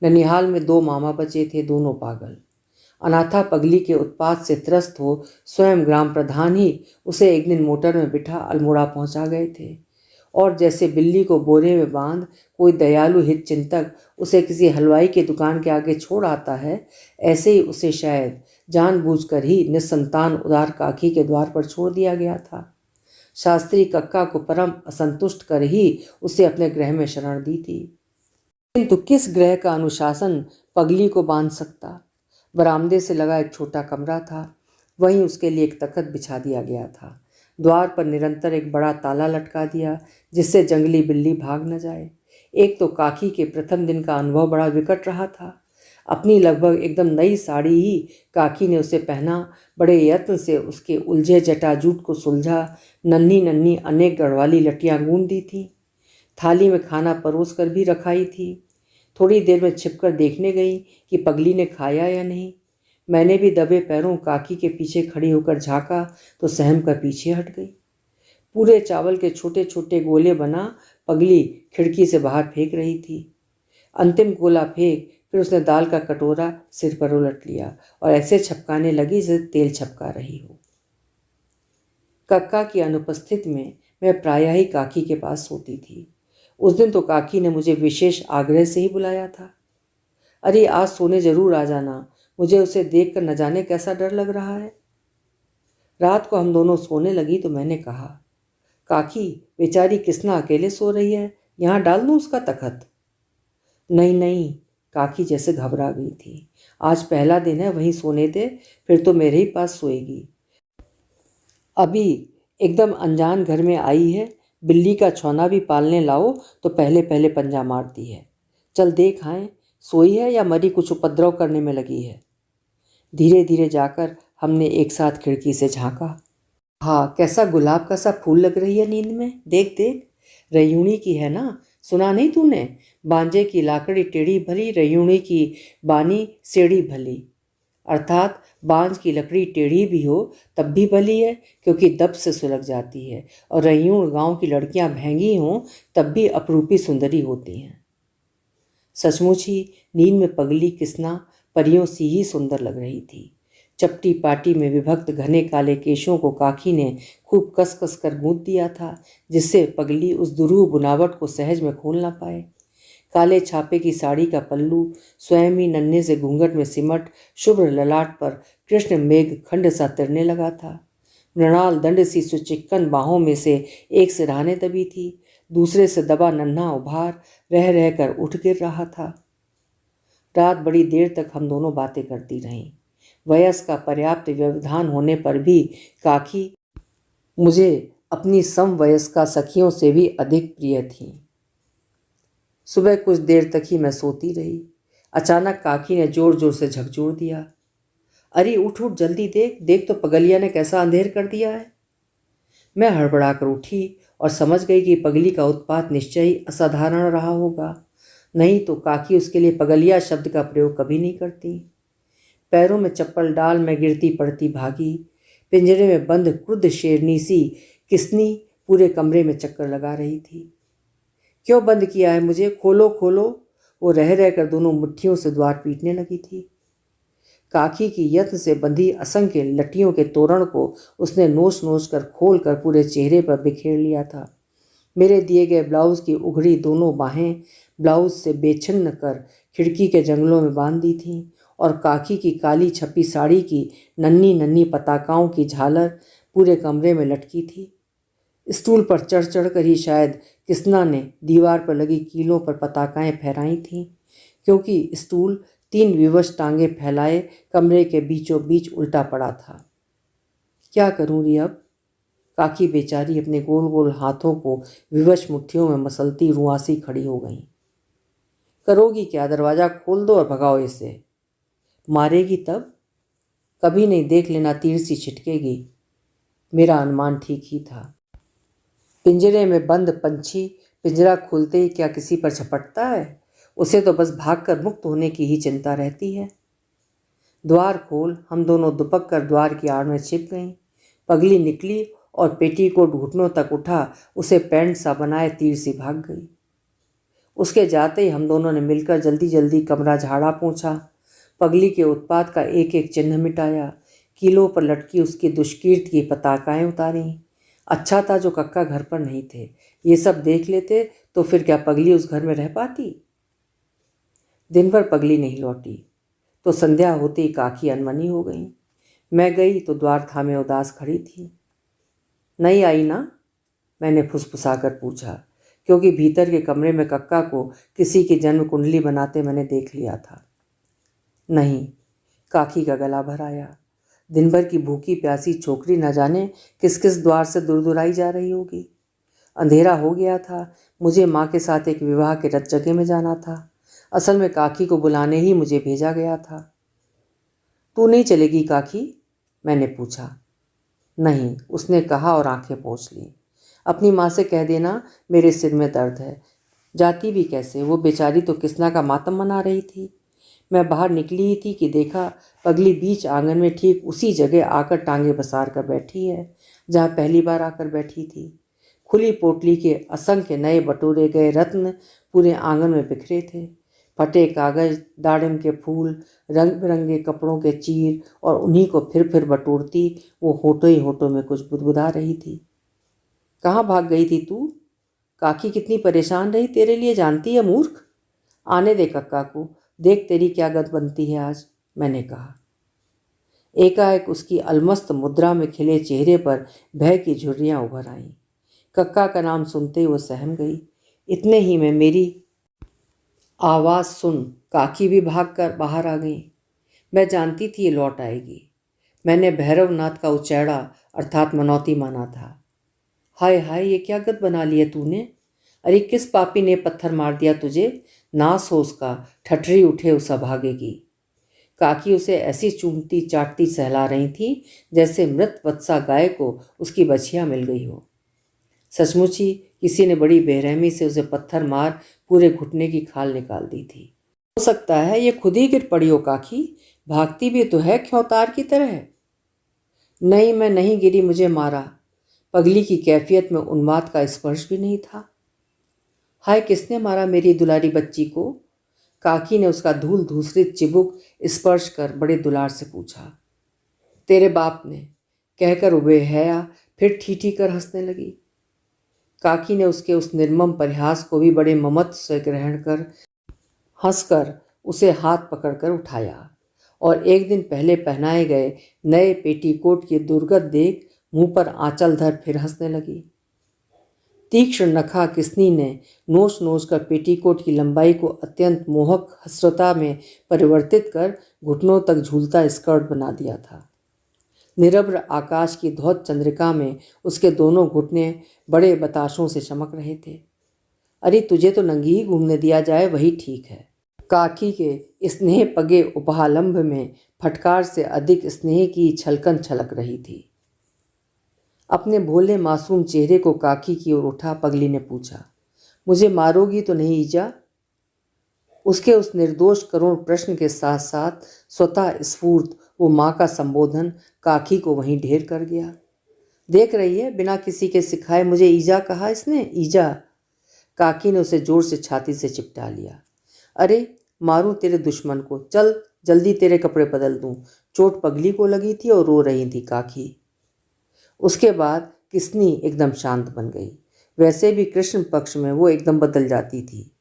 ननिहाल में 2 मामा बचे थे, दोनों पागल। अनाथा पगली के उत्पात से त्रस्त हो स्वयं ग्राम प्रधान ही उसे एक दिन मोटर में बिठा अल्मोड़ा पहुंचा गए थे। और जैसे बिल्ली को बोरे में बांध कोई दयालु हित चिंतक उसे किसी हलवाई की दुकान के आगे छोड़ आता है, ऐसे ही उसे शायद जानबूझकर ही निस्संतान उदार काकी के द्वार पर छोड़ दिया गया था। शास्त्री कक्का को परम असंतुष्ट कर ही उसे अपने गृह में शरण दी थी। किंतु किस ग्रह का अनुशासन पगली को बांध सकता? बरामदे से लगा एक छोटा कमरा था, वहीं उसके लिए एक तख्त बिछा दिया गया था। द्वार पर निरंतर एक बड़ा ताला लटका दिया, जिससे जंगली बिल्ली भाग न जाए। एक तो काकी के प्रथम दिन का अनुभव बड़ा विकट रहा था। अपनी लगभग एकदम नई साड़ी ही काकी ने उसे पहना, बड़े यत्न से उसके उलझे जटाजूट को सुलझा, नन्ही नन्ही अनेक गढ़वाली लटियाँ गूंद दी थीं। थाली में खाना परोस कर भी रखाई थी। थोड़ी देर में छिपकर देखने गई कि पगली ने खाया या नहीं। मैंने भी दबे पैरों काकी के पीछे खड़ी होकर झाँका तो सहम कर पीछे हट गई। पूरे चावल के छोटे छोटे गोले बना पगली खिड़की से बाहर फेंक रही थी। अंतिम गोला फेंक फिर उसने दाल का कटोरा सिर पर उलट लिया और ऐसे छपकाने लगी जैसे तेल छपका रही हो। कक्का की अनुपस्थिति में मैं प्रायः ही काकी के पास सोती थी। उस दिन तो काकी ने मुझे विशेष आग्रह से ही बुलाया था। अरे आज सोने जरूर आ जाना, मुझे उसे देखकर न जाने कैसा डर लग रहा है। रात को हम दोनों सोने लगी तो मैंने कहा, काकी बेचारी किसना अकेले सो रही है, यहाँ डाल दूँ उसका तखत? नहीं नहीं, काकी जैसे घबरा गई थी। आज पहला दिन है, वहीं सोने दे, फिर तो मेरे ही पास सोएगी। अभी एकदम अनजान घर में आई है, बिल्ली का छौना भी पालने लाओ तो पहले पहले पंजा मारती है। चल देख आए, सोई है या मरी कुछ उपद्रव करने में लगी है। धीरे धीरे जाकर हमने एक साथ खिड़की से झांका। हाँ, कैसा गुलाब का सा फूल लग रही है नींद में, देख देख। रयूणी की है ना, सुना नहीं तूने? बांजे की लाकड़ी टेढ़ी भली, रयूणी की बानी सेड़ी भली। अर्थात बांज की लकड़ी टेढ़ी भी हो तब भी भली है, क्योंकि दब से सुलग जाती है, और रयूण गांव की लड़कियां महंगी हों तब भी अपरूपी सुंदरी होती हैं। सचमुच ही नींद में पगली किसना परियों सी ही सुंदर लग रही थी। चपटी पाटी में विभक्त घने काले केशों को काकी ने खूब कस कस कर गूंथ दिया था, जिससे पगली उस दुरूह बुनावट को सहज में खोल ना पाए। काले छापे की साड़ी का पल्लू स्वयं ही नन्हे से घूंघट में सिमट शुभ्र ललाट पर कृष्ण मेघ खंड सा तिरने लगा था। मृणाल दंड सी सुचिक्कन बाहों में से एक सिरहाने दबी थी, दूसरे से दबा नन्हा उभार रह रहकर उठ गिर रहा था। रात बड़ी देर तक हम दोनों बातें करती रहीं। वयस का पर्याप्त व्यवधान होने पर भी काकी मुझे अपनी समवयस्का सखियों से भी अधिक प्रिय थी। सुबह कुछ देर तक ही मैं सोती रही। अचानक काकी ने जोर जोर से झकझोर दिया। अरे उठ उठ, जल्दी देख देख तो पगलिया ने कैसा अंधेर कर दिया है। मैं हड़बड़ाकर उठी और समझ गई कि पगली का उत्पात निश्चय ही असाधारण रहा होगा, नहीं तो काकी उसके लिए पगलिया शब्द का प्रयोग कभी नहीं करती। पैरों में चप्पल डाल मैं गिरती पड़ती भागी। पिंजरे में बंद क्रुद्ध शेरनी सी किसनी पूरे कमरे में चक्कर लगा रही थी। क्यों बंद किया है मुझे, खोलो खोलो। वो रह रहकर दोनों मुट्ठियों से द्वार पीटने लगी थी। काकी की यत्न से बंधी असंख्य लट्टियों के तोरण को उसने नोच नोच कर खोल कर पूरे चेहरे पर बिखेर लिया था। मेरे दिए गए ब्लाउज की उघड़ी दोनों बाहें ब्लाउज से बेछिन्न कर खिड़की के जंगलों में बांध दी थीं, और काकी की काली छपी साड़ी की नन्ही नन्ही पताकाओं की झालर पूरे कमरे में लटकी थी। स्टूल पर चढ़ चढ़ कर ही शायद किसना ने दीवार पर लगी कीलों पर पताकाएं फहराई थीं, क्योंकि स्टूल 3 विवश टांगे फैलाए कमरे के बीचों बीच उल्टा पड़ा था। क्या करूं री अब? काकी बेचारी अपने गोल गोल हाथों को विवश मुट्ठियों में मसलती रुआसी खड़ी हो गई। करोगी क्या? दरवाज़ा खोल दो और भगाओ इसे। मारेगी तब? कभी नहीं, देख लेना तीर सी छिटकेगी। मेरा अनुमान ठीक ही था। पिंजरे में बंद पंछी पिंजरा खोलते ही क्या किसी पर झपटता है? उसे तो बस भागकर मुक्त होने की ही चिंता रहती है। द्वार खोल। हम दोनों दुपक कर द्वार की आड़ में छिप गईं। पगली निकली और पेटी को घुटनों तक उठा उसे पैंट सा बनाए तीर सी भाग गई। उसके जाते ही हम दोनों ने मिलकर जल्दी जल्दी कमरा झाड़ा पोंछा, पगली के उत्पात का एक एक चिन्ह मिटाया, कीलों पर लटकी उसकी दुष्कीर्ति की पताकाएं उतारी। अच्छा था जो कक्का घर पर नहीं थे, ये सब देख लेते तो फिर क्या पगली उस घर में रह पाती। दिन भर पगली नहीं लौटी तो संध्या होते ही काकी अनमनी हो गई। मैं गई तो द्वार थामे उदास खड़ी थी। नहीं आई ना? मैंने फुसफुसाकर पूछा, क्योंकि भीतर के कमरे में कक्का को किसी की जन्म कुंडली बनाते मैंने देख लिया था। नहीं, काकी का गला भर आया। दिन भर की भूखी प्यासी छोकरी न जाने किस किस द्वार से दुरदुराई जा रही होगी। अंधेरा हो गया था। मुझे माँ के साथ एक विवाह के रत जगह में जाना था। असल में काकी को बुलाने ही मुझे भेजा गया था। तू नहीं चलेगी काकी? मैंने पूछा। नहीं, उसने कहा और आंखें पोंछ ली। अपनी माँ से कह देना मेरे सिर में दर्द है। जाती भी कैसे, वो बेचारी तो किसना का मातम मना रही थी। मैं बाहर निकली ही थी कि देखा पगली बीच आंगन में ठीक उसी जगह आकर टांगे पसार कर बैठी है जहाँ पहली बार आकर बैठी थी। खुली पोटली के असंख्य नए बटोरे गए रत्न पूरे आंगन में बिखरे थे। फटे कागज, दाड़िम के फूल, रंग बिरंगे कपड़ों के चीर, और उन्हीं को फिर बटोरती वो होठों ही होठों में कुछ बुदबुदा रही थी। कहाँ भाग गई थी तू? काकी कितनी परेशान रही तेरे लिए, जानती है मूर्ख। आने दे कक्का को, देख तेरी क्या गत बनती है आज, मैंने कहा। एकाएक उसकी अलमस्त मुद्रा में खिले चेहरे पर भय की झुर्रियां उभर आईं। कक्का का नाम सुनते ही वो सहम गई। इतने ही में मेरी आवाज़ सुन काकी भी भाग कर बाहर आ गई। मैं जानती थी ये लौट आएगी। मैंने भैरवनाथ का उचैड़ा अर्थात मनौती माना था। हाय हाय, ये क्या गत बना लिया तूने? अरे किस पापी ने पत्थर मार दिया तुझे? नास हो उसका, ठठरी उठे उस अभागे की। काकी उसे ऐसी चूमती चाटती सहला रही थी जैसे मृत वत्सा गाय को उसकी बछिया मिल गई हो। सचमुच ही किसी ने बड़ी बेरहमी से उसे पत्थर मार पूरे घुटने की खाल निकाल दी थी। हो सकता है ये खुद ही गिर पड़ी हो काकी, भागती भी तो है ख्योतार की तरह। नहीं, मैं नहीं गिरी, मुझे मारा। पगली की कैफियत में उन्माद का स्पर्श भी नहीं था। हाय, किसने मारा मेरी दुलारी बच्ची को? काकी ने उसका धूल धूसरित चिबुक स्पर्श कर बड़े दुलार से पूछा। तेरे बाप ने, कहकर उबे हया फिर ठीठी कर हंसने लगी। काकी ने उसके उस निर्मम परिहास को भी बड़े ममत्व से ग्रहण कर हंसकर उसे हाथ पकड़कर उठाया और एक दिन पहले पहनाए गए नए पेटीकोट की दुर्गत देख मुंह पर आंचल धर फिर हंसने लगी। तीक्ष्ण नखा किसनी ने नोच नोच कर पेटीकोट की लंबाई को अत्यंत मोहक हसरता में परिवर्तित कर घुटनों तक झूलता स्कर्ट बना दिया था। निरभ्र आकाश की धौत चंद्रिका में उसके दोनों घुटने बड़े बताशों से चमक रहे थे। अरे तुझे तो नंगी ही घूमने दिया जाए वही ठीक है। काकी के स्नेह पगे उपहालंभ में फटकार से अधिक स्नेह की छलकन छलक रही थी। अपने भोले मासूम चेहरे को काकी की ओर उठा पगली ने पूछा, मुझे मारोगी तो नहीं ईजा? उसके उस निर्दोष करुण प्रश्न के साथ साथ स्वतः स्फूर्त वो माँ का संबोधन काकी को वहीं ढेर कर गया। देख रही है, बिना किसी के सिखाए मुझे ईजा कहा इसने, ईजा। काकी ने उसे जोर से छाती से चिपटा लिया। अरे मारूं तेरे दुश्मन को, चल जल्दी तेरे कपड़े बदल दूं। चोट पगली को लगी थी और रो रही थी काकी। उसके बाद किसनी एकदम शांत बन गई। वैसे भी कृष्ण पक्ष में वो एकदम बदल जाती थी।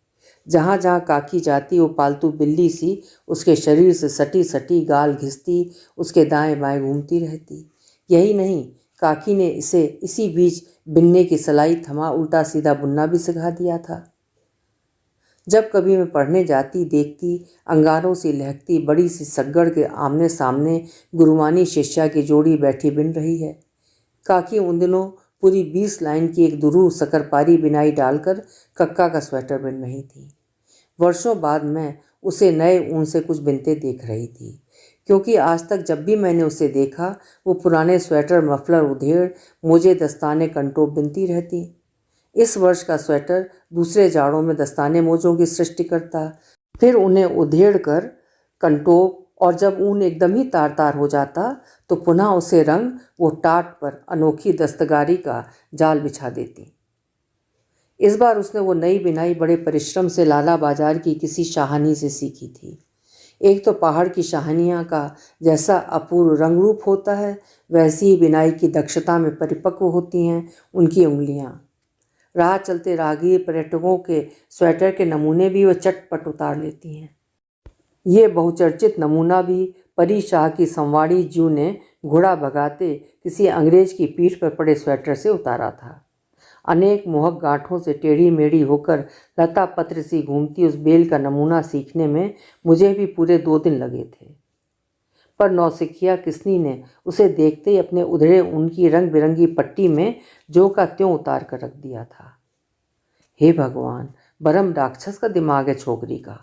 जहाँ जहाँ काकी जाती वो पालतू बिल्ली सी उसके शरीर से सटी सटी गाल घिसती, उसके दाएं बाएं घूमती रहती। यही नहीं, काकी ने इसे इसी बीच बिन्ने की सलाई थमा उल्टा सीधा बुनना भी सिखा दिया था। जब कभी मैं पढ़ने जाती देखती अंगारों से लहकती बड़ी सी सग्गड़ के आमने सामने गुरुमानी शिष्या की जोड़ी बैठी बिन रही है। काकी उन दिनों पूरी 20 लाइन की एक दुरूह सकरपारी बिनाई डालकर कक्का का स्वेटर बिन रही थी। वर्षों बाद मैं उसे नए ऊन से कुछ बिनते देख रही थी, क्योंकि आज तक जब भी मैंने उसे देखा वो पुराने स्वेटर, मफलर, उधेड़, मोजे, दस्ताने, कंटोप बिनती रहती। इस वर्ष का स्वेटर दूसरे जाड़ों में दस्ताने मोजों की सृष्टि करता, फिर उन्हें उधेड़ कर कंटोप, और जब ऊन एकदम ही तार तार हो जाता तो पुनः उसे रंग वो टाट पर अनोखी दस्तकारी का जाल बिछा देती। इस बार उसने वो नई बिनाई बड़े परिश्रम से लाला बाजार की किसी शाहानी से सीखी थी। एक तो पहाड़ की शाहानियाँ का जैसा अपूर्व रंग रूप होता है, वैसी ही बिनाई की दक्षता में परिपक्व होती हैं उनकी उंगलियाँ। राह चलते राहगीर पर्यटकों के स्वेटर के नमूने भी वह चटपट उतार लेती हैं। ये बहुचर्चित नमूना भी परी शाह की संवाड़ी जू ने घोड़ा भगाते किसी अंग्रेज की पीठ पर पड़े स्वेटर से उतारा था। अनेक मोहक गांठों से टेढ़ी मेढ़ी होकर लता पत्र सी घूमती उस बेल का नमूना सीखने में मुझे भी पूरे 2 दिन लगे थे। पर नौसिखिया किसनी ने उसे देखते ही अपने उधड़े ऊन की रंग बिरंगी पट्टी में जो का त्यों उतार कर रख दिया था। हे भगवान, बरम राक्षस का दिमाग है छोकरी का,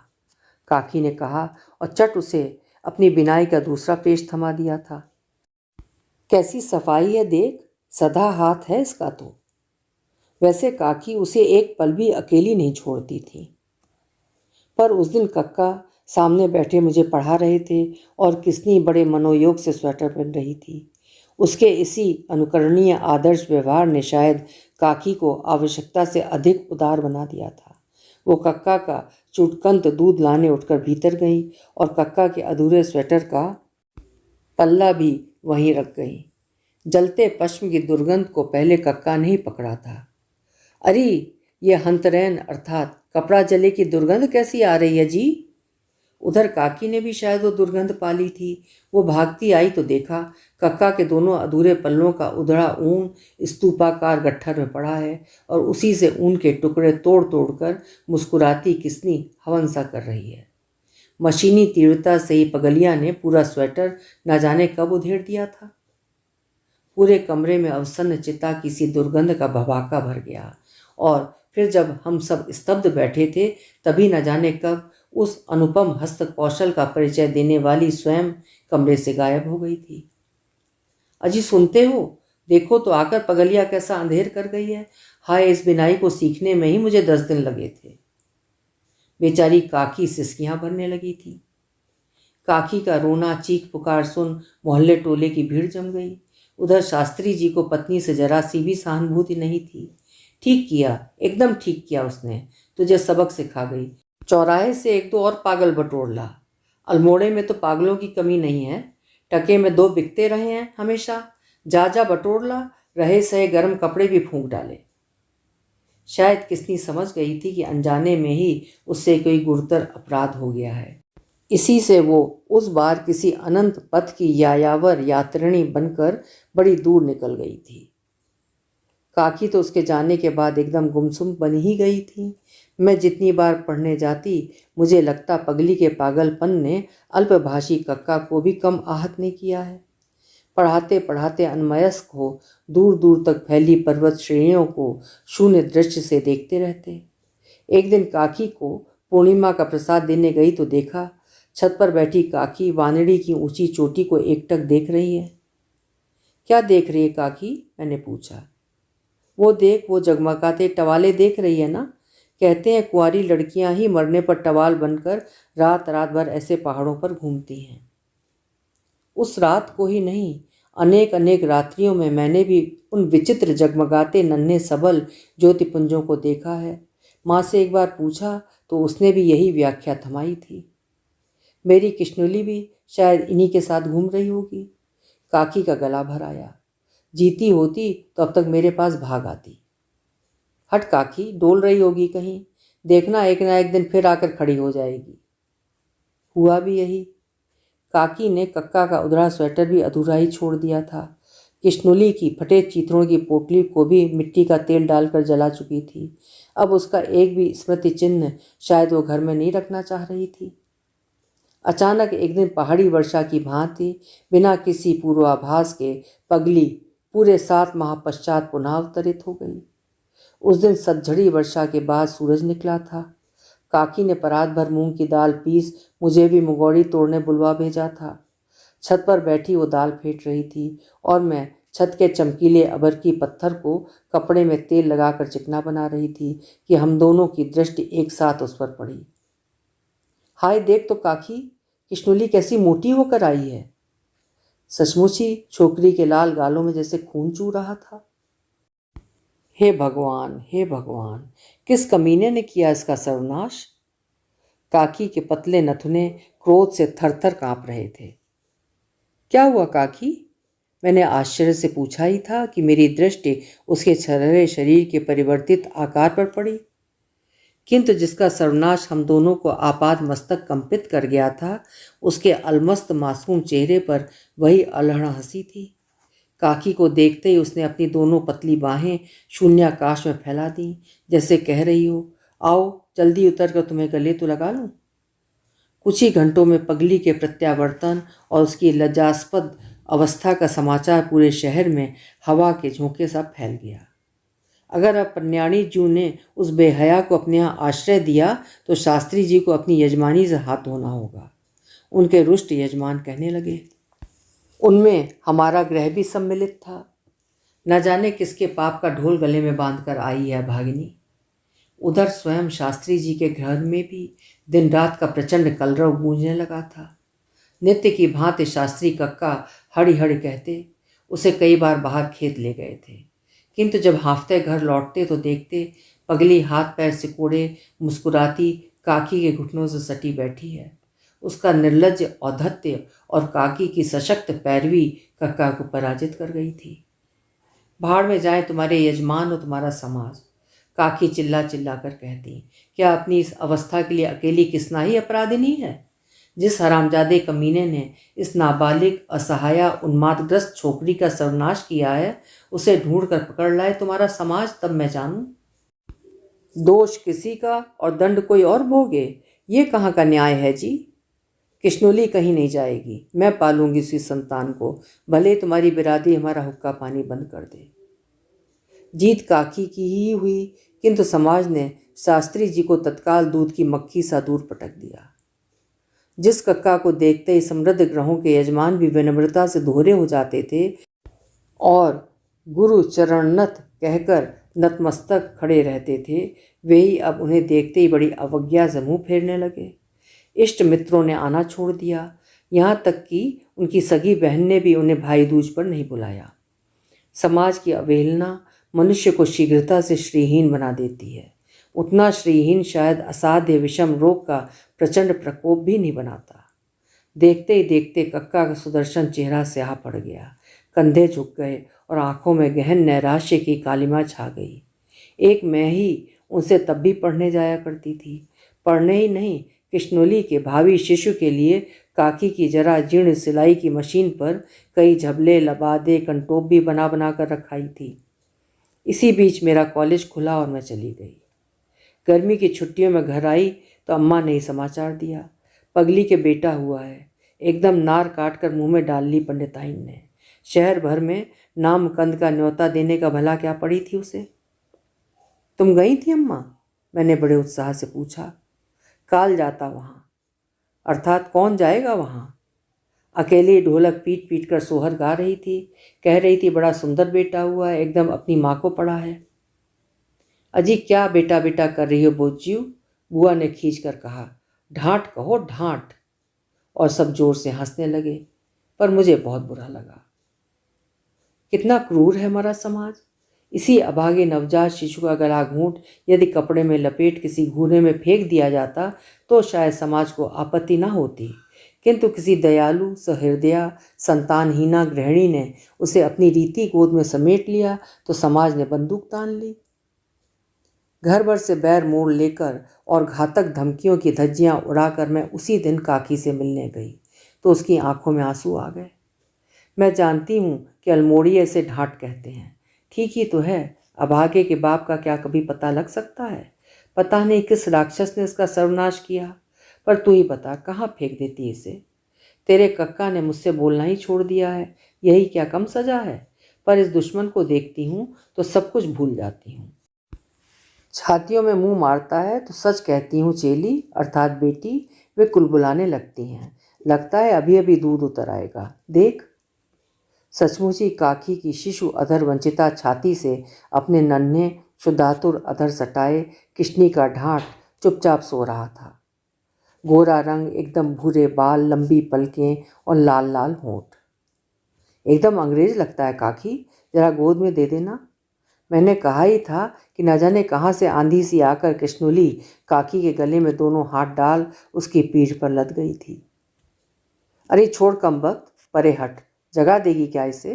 काकी ने कहा और चट उसे अपनी बिनाई का दूसरा पेश थमा दिया था। कैसी सफाई है देख, सधा हाथ है इसका तो। वैसे काकी उसे एक पल भी अकेली नहीं छोड़ती थी, पर उस दिन कक्का सामने बैठे मुझे पढ़ा रहे थे और किसनी बड़े मनोयोग से स्वेटर पहन रही थी। उसके इसी अनुकरणीय आदर्श व्यवहार ने शायद काकी को आवश्यकता से अधिक उदार बना दिया था। वो कक्का का चुटकंत दूध लाने उठकर भीतर गई और कक्का के अधूरे स्वेटर का पल्ला भी वहीं रख गई। जलते पश्म की दुर्गंध को पहले कक्का ने ही पकड़ा था। अरे, ये हंतरैन अर्थात कपड़ा जले की दुर्गंध कैसी आ रही है जी? उधर काकी ने भी शायद वो दुर्गंध पाली थी। वो भागती आई तो देखा कक्का के दोनों अधूरे पल्लों का उधड़ा ऊन स्तूपाकार गट्ठर में पड़ा है और उसी से ऊन के टुकड़े तोड़ तोड़ कर मुस्कुराती किसनी हवन सा कर रही है। मशीनी तीव्रता से ही पगलिया ने पूरा स्वेटर न जाने कब उधेड़ दिया था। पूरे कमरे में अवसन्न चिता की सी दुर्गंध का भवाका भर गया और फिर जब हम सब स्तब्ध बैठे थे तभी न जाने कब उस अनुपम हस्त कौशल का परिचय देने वाली स्वयं कमरे से गायब हो गई थी। अजी सुनते हो, देखो तो आकर पगलिया कैसा अंधेर कर गई है। हाय, इस बिनाई को सीखने में ही मुझे 10 दिन लगे थे। बेचारी काकी सिसकियां भरने लगी थी। काकी का रोना चीख पुकार सुन मोहल्ले टोले की भीड़ जम गई। उधर शास्त्री जी को पत्नी से जरा सी भी सहानुभूति नहीं थी। ठीक किया, एकदम ठीक किया उसने, तुझे सबक सिखा गई। चौराहे से 1-2 और पागल बटोर ला। अल्मोड़े में तो पागलों की कमी नहीं है। टके में 2 बिकते रहे हैं हमेशा। जा जा बटोर ला, रहे सहे गर्म कपड़े भी फूंक डाले। शायद किसनी समझ गई थी कि अनजाने में ही उससे कोई गुरुतर अपराध हो गया है। इसी से वो उस बार किसी अनंत पथ की यायावर यात्रिणी बनकर बड़ी दूर निकल गई थी। काकी तो उसके जाने के बाद एकदम गुमसुम बनी ही गई थी। मैं जितनी बार पढ़ने जाती मुझे लगता पगली के पागलपन ने अल्पभाषी कक्का को भी कम आहत नहीं किया है। पढ़ाते पढ़ाते अनमयस्क हो दूर दूर तक फैली पर्वत श्रेणियों को शून्य दृष्टि से देखते रहते। एक दिन काकी को पूर्णिमा का प्रसाद देने गई तो देखा छत पर बैठी काकी वानड़ी की ऊंची चोटी को एकटक देख रही है। क्या देख रही है काकी? मैंने पूछा। वो देख, वो जगमगाते टवाले देख रही है ना। कहते हैं कुंवारी लड़कियां ही मरने पर टवाल बनकर रात रात भर ऐसे पहाड़ों पर घूमती हैं। उस रात को ही नहीं, अनेक अनेक रात्रियों में मैंने भी उन विचित्र जगमगाते नन्हे सबल ज्योतिपुंजों को देखा है। माँ से एक बार पूछा तो उसने भी यही व्याख्या थमाई थी। मेरी किश्नुली भी शायद इन्हीं के साथ घूम रही होगी। काकी का गला भर आया। जीती होती तो अब तक मेरे पास भाग आती। हट काकी, डोल रही होगी कहीं, देखना एक ना एक दिन फिर आकर खड़ी हो जाएगी। हुआ भी यही। काकी ने कक्का का उधड़ा स्वेटर भी अधूरा ही छोड़ दिया था। किश्नुली की फटे चीथड़ों की पोटली को भी मिट्टी का तेल डालकर जला चुकी थी। अब उसका एक भी स्मृति चिन्ह शायद वो घर में नहीं रखना चाह रही थी। अचानक एक दिन पहाड़ी वर्षा की भांति बिना किसी पूर्वाभास के पगली पूरे 7 माह पश्चात पुनः अवतरित हो गई। उस दिन सतझड़ी वर्षा के बाद सूरज निकला था। काकी ने परात भर मूंग की दाल पीस मुझे भी मुगौड़ी तोड़ने बुलवा भेजा था। छत पर बैठी वो दाल फेंट रही थी और मैं छत के चमकीले अबर की पत्थर को कपड़े में तेल लगाकर चिकना बना रही थी कि हम दोनों की दृष्टि एक साथ उस पर पड़ी। हाय देख तो काकी, किश्नुली कैसी मोटी होकर आई है। सचमुच ही छोकरी के लाल गालों में जैसे खून चू रहा था। हे भगवान, हे भगवान, किस कमीने ने किया इसका सर्वनाश। काकी के पतले नथुने क्रोध से थरथर कांप रहे थे। क्या हुआ काकी? मैंने आश्चर्य से पूछा ही था कि मेरी दृष्टि उसके छरहरे शरीर के परिवर्तित आकार पर पड़ी, किंतु जिसका सर्वनाश हम दोनों को आपात मस्तक कंपित कर गया था उसके अलमस्त मासूम चेहरे पर वही अलहड़ हंसी थी। काकी को देखते ही उसने अपनी दोनों पतली बाहें शून्याकाश में फैला दी, जैसे कह रही हो, आओ जल्दी उतर कर तुम्हें गले तो लगा लूं। कुछ ही घंटों में पगली के प्रत्यावर्तन और उसकी लज्जास्पद अवस्था का समाचार पूरे शहर में हवा के झोंके सा फैल गया। अगर अब पन्याणी जू ने उस बेहया को अपने यहाँ आश्रय दिया तो शास्त्री जी को अपनी यजमानी से हाथ धोना होगा। उनके रुष्ट यजमान कहने लगे। उनमें हमारा ग्रह भी सम्मिलित था। न जाने किसके पाप का ढोल गले में बांधकर आई है भागिनी। उधर स्वयं शास्त्री जी के घर में भी दिन रात का प्रचंड कलरव गूंजने लगा था। नित्य की भांति शास्त्री कक्का हड़ी हड़ी कहते उसे कई बार बाहर खेत ले गए थे, किंतु जब हाँफते घर लौटते तो देखते पगली हाथ पैर सिकोड़े मुस्कुराती काकी के घुटनों से सटी बैठी है। उसका निर्लज्ज औद्धत्य और काकी की सशक्त पैरवी कक्का को पराजित कर गई थी। भाड़ में जाए तुम्हारे यजमान और तुम्हारा समाज, काकी चिल्ला चिल्ला कर कहती। क्या अपनी इस अवस्था के लिए अकेली किसना ही अपराधिनी है? जिस हरामजादे कमीने ने इस नाबालिग असहाया उन्मादग्रस्त छोकरी का सर्वनाश किया है, उसे ढूंढ कर पकड़ लाए तुम्हारा समाज, तब मैं जानूं। दोष किसी का और दंड कोई और भोगे, ये कहाँ का न्याय है जी? किश्नुली कहीं नहीं जाएगी, मैं पालूंगी उसी संतान को, भले तुम्हारी बिरादरी हमारा हुक्का पानी बंद कर दे। जीत काकी की ही हुई, किंतु समाज ने शास्त्री जी को तत्काल दूध की मक्खी सा दूर पटक दिया। जिस कक्का को देखते ही समृद्ध ग्रहों के यजमान भी विनम्रता से दोहरे हो जाते थे और गुरु चरणनथ कहकर नतमस्तक खड़े रहते थे, वे ही अब उन्हें देखते ही बड़ी अवज्ञा से मुँह फेरने लगे। इष्ट मित्रों ने आना छोड़ दिया, यहाँ तक कि उनकी सगी बहन ने भी उन्हें भाई दूज पर नहीं बुलाया। समाज की अवहेलना मनुष्य को शीघ्रता से श्रीहीन बना देती है, उतना श्रीहीन शायद असाध्य विषम रोग का प्रचंड प्रकोप भी नहीं बनाता। देखते ही देखते कक्का का सुदर्शन चेहरा स्याह पड़ गया, कंधे झुक गए और आंखों में गहन नैराश्य की कालिमा छा गई। एक मैं ही उनसे तब भी पढ़ने जाया करती थी, पढ़ने ही नहीं, किश्नुली के भावी शिशु के लिए काकी की जरा जीर्ण सिलाई की मशीन पर कई झबले लबादे कंटोप भी बना बना कर रखाई थी। इसी बीच मेरा कॉलेज खुला और मैं चली गई। गर्मी की छुट्टियों में घर आई तो अम्मा ने ही समाचार दिया, पगली के बेटा हुआ है। एकदम नार काट कर मुँह में डाल ली पंडिताइन ने। शहर भर में नाम कंद का न्योता देने का भला क्या पड़ी थी उसे। तुम गई थी अम्मा? मैंने बड़े उत्साह से पूछा। काल जाता वहाँ। अर्थात कौन जाएगा वहाँ? अकेली ढोलक पीट पीट कर सोहर गा रही थी, कह रही थी बड़ा सुंदर बेटा हुआ है, एकदम अपनी माँ को पड़ा है। अजी क्या बेटा बेटा कर रही हो बोचियो, बुआ ने खींच कर कहा। ढांट कहो ढांट। और सब जोर से हंसने लगे, पर मुझे बहुत बुरा लगा। कितना क्रूर है हमारा समाज। इसी अभागे नवजात शिशु का गला घूंट यदि कपड़े में लपेट किसी घूने में फेंक दिया जाता तो शायद समाज को आपत्ति न होती, किंतु किसी दयालु सहृदया संतानहीना गृहिणी ने उसे अपनी रीति गोद में समेट लिया तो समाज ने बंदूक तान ली। घर भर से बैर मोड़ लेकर और घातक धमकियों की धज्जियां उड़ाकर मैं उसी दिन काकी से मिलने गई तो उसकी आंखों में आंसू आ गए। मैं जानती हूँ कि अल्मोड़िए से ढांट कहते हैं, ठीक ही तो है। अभागे के बाप का क्या कभी पता लग सकता है? पता नहीं किस राक्षस ने इसका सर्वनाश किया, पर तू ही बता कहाँ फेंक देती इसे। तेरे कक्का ने मुझसे बोलना ही छोड़ दिया है, यही क्या कम सजा है? पर इस दुश्मन को देखती हूँ तो सब कुछ भूल जाती हूँ। छातियों में मुंह मारता है तो सच कहती हूँ चेली अर्थात बेटी, वे कुलबुलाने लगती हैं। लगता है अभी अभी दूध उतर आएगा, देख। सचमुच ही काकी की शिशु अधर वंचिता छाती से अपने नन्हे शुद्धातुर अधर सटाए किशनी का ढांट चुपचाप सो रहा था। गोरा रंग, एकदम भूरे बाल, लंबी पलकें और लाल लाल होंठ। एकदम अंग्रेज लगता है काकी, जरा गोद में दे देना। मैंने कहा ही था कि न जाने कहाँ से आंधी सी आकर किश्नुली काकी के गले में दोनों हाथ डाल उसकी पीठ पर लद गई थी। अरे छोड़ कमबख्त, परे हट, जगा देगी क्या इसे?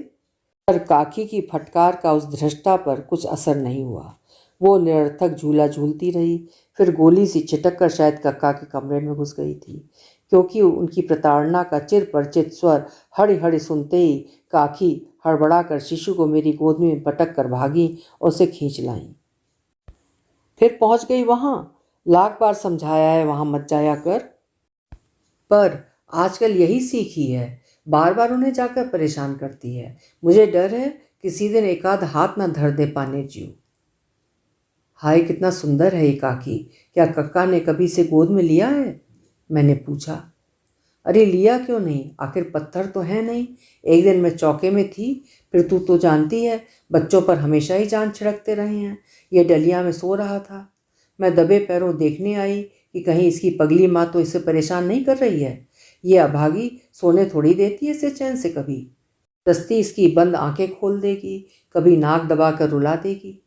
पर काकी की फटकार का उस धृष्टा पर कुछ असर नहीं हुआ। वो निरर्थक झूला झूलती रही, फिर गोली सी छिटक कर शायद कक्का के कमरे में घुस गई थी, क्योंकि उनकी प्रताड़ना का चिर परिचित स्वर हड़ी हड़ी सुनते ही काकी हड़बड़ा कर शिशु को मेरी गोद में पटक कर भागी और उसे खींच लाई। फिर पहुंच गई वहां। लाख बार समझाया है वहां मत जाया कर, पर आजकल यही सीखी है, बार बार उन्हें जाकर परेशान करती है। मुझे डर है किसी दिन एक आध हाथ ना धर दे पाने जीव। हाय कितना सुंदर है ये काकी, क्या कक्का ने कभी इसे गोद में लिया है? मैंने पूछा। अरे लिया क्यों नहीं, आखिर पत्थर तो है नहीं। एक दिन मैं चौके में थी, फिर तू तो जानती है बच्चों पर हमेशा ही जान छिड़कते रहे हैं। ये डलिया में सो रहा था, मैं दबे पैरों देखने आई कि कहीं इसकी पगली माँ तो इसे परेशान नहीं कर रही है। ये अभागी सोने थोड़ी देती है इसे चैन से, कभी दस्ती इसकी बंद आंखें खोल देगी, कभी नाक दबा कर रुला देगी।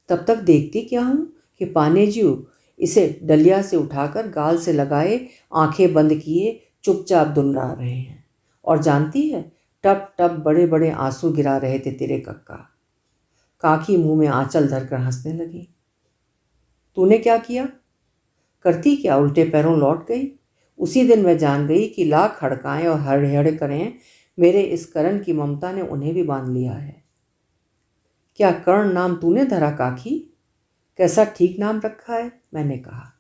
तब तक देखती क्या हूँ कि पानेजीव इसे डलिया से उठाकर गाल से लगाए, आंखें बंद किए चुपचाप दुनरा रहे हैं। और जानती है, टप टप बड़े बड़े आंसू गिरा रहे थे तेरे कक्का। काकी मुंह में आंचल धरकर हंसने लगी। तूने क्या किया? करती क्या, उल्टे पैरों लौट गई। उसी दिन मैं जान गई कि लाख हड़काएं और हड़हड़ करें, मेरे इस करण की ममता ने उन्हें भी बांध लिया है। क्या कर्ण नाम तूने धरा काकी? कैसा ठीक नाम रखा है, मैंने कहा।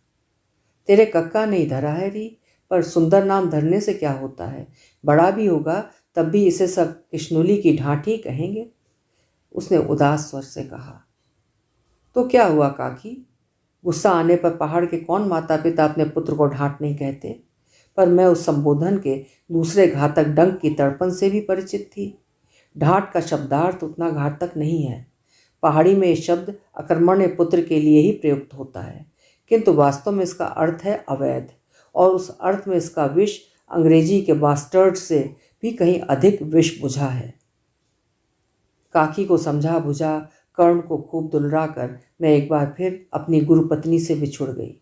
तेरे कक्का नहीं धरा है री, पर सुंदर नाम धरने से क्या होता है, बड़ा भी होगा तब भी इसे सब किश्नुली की ढांठी कहेंगे, उसने उदास स्वर से कहा। तो क्या हुआ काकी? गुस्सा आने पर पहाड़ के कौन माता पिता अपने पुत्र को ढांठ नहीं कहते, पर मैं उस संबोधन के दूसरे घातक डंक की तड़पन से भी परिचित थी। ढांठ का शब्दार्थ उतना घातक नहीं है। पहाड़ी में ये शब्द अकर्मण्य पुत्र के लिए ही प्रयुक्त होता है, किंतु वास्तव में इसका अर्थ है अवैध, और उस अर्थ में इसका विष अंग्रेजी के बास्टर्ड से भी कहीं अधिक विष बुझा है। काकी को समझा बुझा कर्ण को खूब दुलरा कर मैं एक बार फिर अपनी गुरुपत्नी से बिछुड़ गई।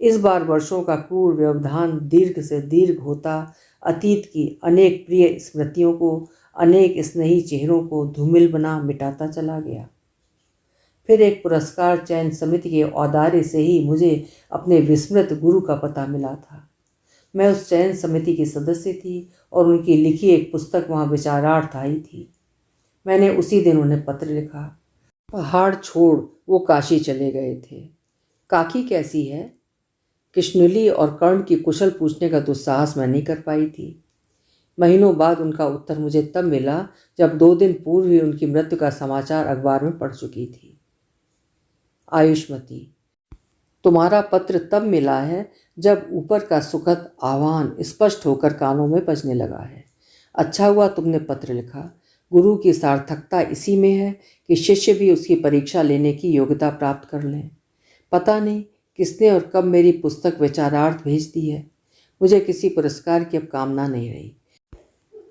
इस बार वर्षों का क्रूर व्यवधान दीर्घ से दीर्घ होता अतीत की अनेक प्रिय स्मृतियों को, अनेक स्नेही चेहरों को धूमिल बना मिटाता चला गया। फिर एक पुरस्कार चयन समिति के औदार्य से ही मुझे अपने विस्मृत गुरु का पता मिला था। मैं उस चयन समिति की सदस्य थी और उनकी लिखी एक पुस्तक वहाँ विचारार्थ आई थी। मैंने उसी दिन उन्हें पत्र लिखा। पहाड़ छोड़ वो काशी चले गए थे। काकी कैसी है? कृष्णुली और कर्ण की कुशल पूछने का दुस्साहस मैं नहीं कर पाई थी। महीनों बाद उनका उत्तर मुझे तब मिला जब 2 दिन पूर्व ही उनकी मृत्यु का समाचार अखबार में पढ़ चुकी थी। आयुष्मती, तुम्हारा पत्र तब मिला है जब ऊपर का सुखद आह्वान स्पष्ट होकर कानों में बजने लगा है। अच्छा हुआ तुमने पत्र लिखा। गुरु की सार्थकता इसी में है कि शिष्य भी उसकी परीक्षा लेने की योग्यता प्राप्त कर लें। पता नहीं किसने और कब मेरी पुस्तक विचारार्थ भेज दी है। मुझे किसी पुरस्कार की अब कामना नहीं रही,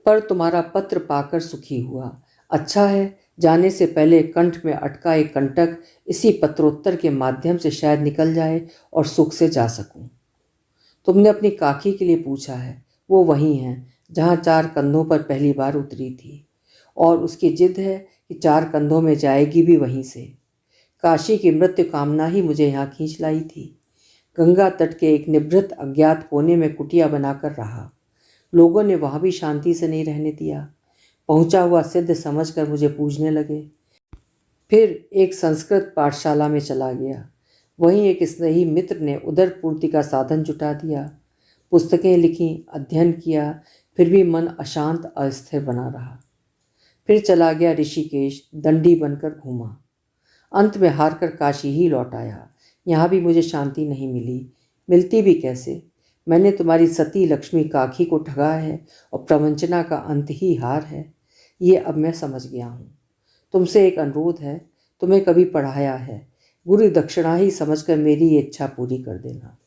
पर तुम्हारा पत्र पाकर सुखी हुआ। अच्छा है, जाने से पहले कंठ में अटका एक कंटक इसी पत्रोत्तर के माध्यम से शायद निकल जाए और सुख से जा सकूं। तुमने अपनी काकी के लिए पूछा है, वो वहीं है जहाँ 4 कंधों पर पहली बार उतरी थी, और उसकी जिद है कि 4 कंधों में जाएगी भी वहीं से। काशी की मृत्यु कामना ही मुझे यहाँ खींच लाई थी। गंगा तट के एक निभृत अज्ञात कोने में कुटिया बनाकर रहा। लोगों ने वहाँ भी शांति से नहीं रहने दिया। पहुँचा हुआ सिद्ध समझकर मुझे पूजने लगे। फिर एक संस्कृत पाठशाला में चला गया। वहीं एक स्नेही मित्र ने उदर पूर्ति का साधन जुटा दिया। पुस्तकें लिखीं, अध्ययन किया, फिर भी मन अशांत अस्थिर बना रहा। फिर चला गया ऋषिकेश, दंडी बनकर घूमा। अंत में हारकर काशी ही लौट आया। यहाँ भी मुझे शांति नहीं मिली, मिलती भी कैसे। मैंने तुम्हारी सती लक्ष्मी काकी को ठगा है और प्रवंचना का अंत ही हार है, ये अब मैं समझ गया हूँ। तुमसे एक अनुरोध है, तुम्हें कभी पढ़ाया है, गुरु दक्षिणा ही समझकर मेरी ये इच्छा पूरी कर देना।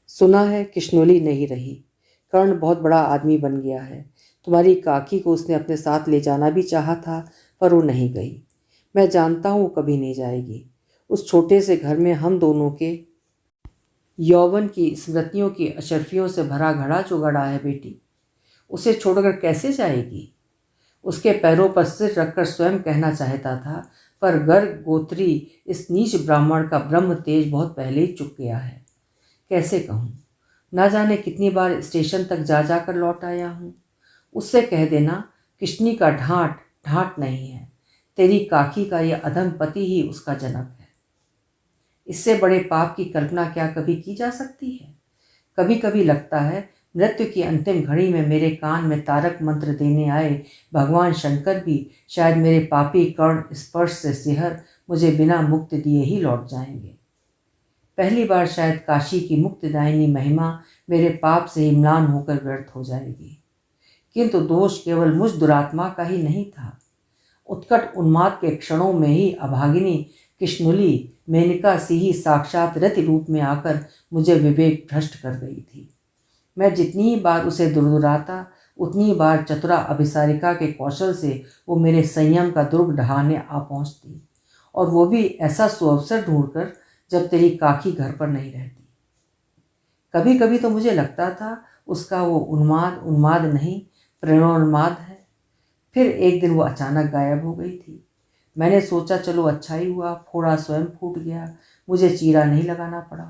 सुना है कृष्णोली नहीं रही, कर्ण बहुत बड़ा आदमी बन गया है। तुम्हारी काकी को उसने अपने साथ ले जाना भी चाहा था, पर वो नहीं गई। मैं जानता हूँ वो कभी नहीं जाएगी। उस छोटे से घर में हम दोनों के यौवन की स्मृतियों की अशर्फियों से भरा घड़ा जो गड़ा है बेटी, उसे छोड़कर कैसे जाएगी? उसके पैरों पर सिर रखकर स्वयं कहना चाहता था, पर गर्ग गोत्री इस नीच ब्राह्मण का ब्रह्म तेज बहुत पहले ही चुक गया है। कैसे कहूँ? ना जाने कितनी बार स्टेशन तक जा जाकर लौट आया हूँ। उससे कह देना कृष्णी का ढांठ ढांठ नहीं है, तेरी काकी का यह अधम पति ही उसका जनक है। इससे बड़े पाप की कल्पना क्या कभी की जा सकती है? कभी कभी लगता है मृत्यु की अंतिम घड़ी में मेरे कान में तारक मंत्र देने आए भगवान शंकर भी शायद मेरे पापी कर्ण स्पर्श से सिहर मुझे बिना मुक्त दिए ही लौट जाएंगे। पहली बार शायद काशी की मुक्तिदायिनी महिमा मेरे पाप से ही म्लान होकर व्यर्थ हो जाएगी। किंतु दोष केवल मुझ दुरात्मा का ही नहीं था। उत्कट उन्माद के क्षणों में ही अभागिनी कृष्णुली मेनका सी ही साक्षात रति रूप में आकर मुझे विवेक भ्रष्ट कर गई थी। मैं जितनी ही बार उसे दुरदुराता उतनी ही बार चतुरा अभिसारिका के कौशल से वो मेरे संयम का दुर्ग ढहाने आ पहुंचती, और वो भी ऐसा सुअवसर ढूंढकर जब तेरी काकी घर पर नहीं रहती। कभी कभी तो मुझे लगता था उसका वो उन्माद उन्माद नहीं, प्रेरणोन्माद है। फिर एक दिन वो अचानक गायब हो गई थी। मैंने सोचा चलो अच्छा ही हुआ, फोड़ा स्वयं फूट गया, मुझे चीरा नहीं लगाना पड़ा।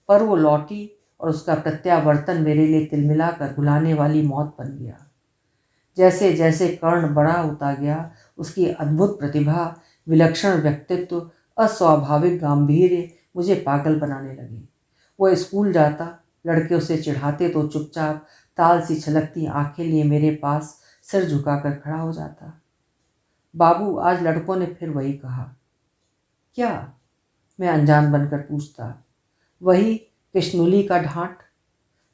पर वो लौटी और उसका प्रत्यावर्तन मेरे लिए तिलमिलाकर भुलाने वाली मौत बन गया। जैसे जैसे कर्ण बड़ा होता गया, उसकी अद्भुत प्रतिभा, विलक्षण व्यक्तित्व, अस्वाभाविक गांधीर्य मुझे पागल बनाने लगे। वो स्कूल जाता, लड़के उसे चिढ़ाते तो चुपचाप ताल सी छलकती आंखें लिए मेरे पास सिर झुकाकर खड़ा हो जाता। बाबू, आज लड़कों ने फिर वही कहा। क्या? मैं अनजान बनकर पूछता। वही कृष्णुली का ढांट।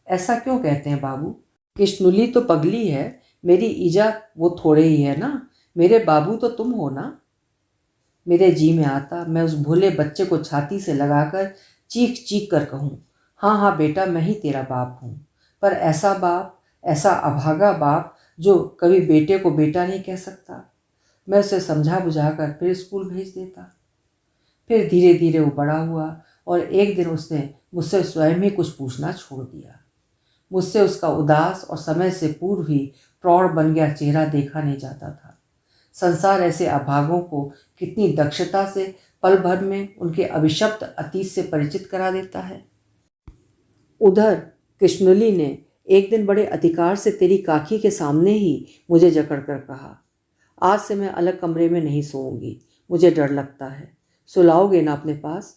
ऐसा क्यों कहते हैं बाबू? कृष्णुली तो पगली है, मेरी ईजा वो थोड़े ही है ना। मेरे बाबू तो तुम हो ना। मेरे जी में आता मैं उस भोले बच्चे को छाती से लगाकर चीख चीख कर कहूँ, हाँ हाँ बेटा, मैं ही तेरा बाप हूँ। पर ऐसा बाप, ऐसा अभागा बाप जो कभी बेटे को बेटा नहीं कह सकता। मैं उसे समझा बुझाकर फिर स्कूल भेज देता। फिर धीरे धीरे वो बड़ा हुआ और एक दिन उसने मुझसे स्वयं ही कुछ पूछना छोड़ दिया। मुझसे उसका उदास और समय से पूर्व ही प्रौढ़ बन गया चेहरा देखा नहीं जाता था। संसार ऐसे अभागों को कितनी दक्षता से पल भर में उनके अभिशप्त अतीत से परिचित करा देता है। उधर कृष्णुली ने एक दिन बड़े अधिकार से तेरी काकी के सामने ही मुझे जकड़ कर कहा, आज से मैं अलग कमरे में नहीं सोऊंगी, मुझे डर लगता है, सुलाओगे ना अपने पास?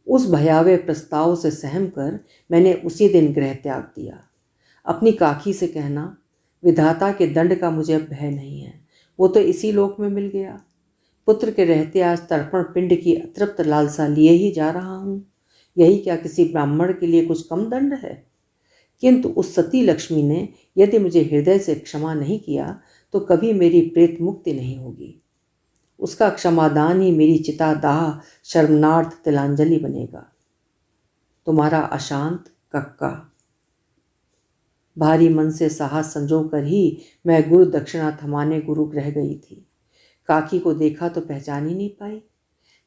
उस भयावह प्रस्ताव से सहम कर मैंने उसी दिन गृह त्याग दिया। अपनी काकी से कहना, विधाता के दंड का मुझे अब भय नहीं है, वो तो इसी लोक में मिल गया। पुत्र के रहते आज तर्पण पिंड की अतृप्त लालसा लिए ही जा रहा हूँ। यही क्या किसी ब्राह्मण के लिए कुछ कम दंड है? किंतु उस सती लक्ष्मी ने यदि मुझे हृदय से क्षमा नहीं किया तो कभी मेरी प्रेत मुक्ति नहीं होगी। उसका क्षमादान ही मेरी चिता दाह शर्मनार्थ तिलांजलि बनेगा। तुम्हारा अशांत कक्का। भारी मन से साहस संजो कर ही मैं गुरु दक्षिणा थमाने गुरु रह गई थी। काकी को देखा तो पहचान ही नहीं पाई।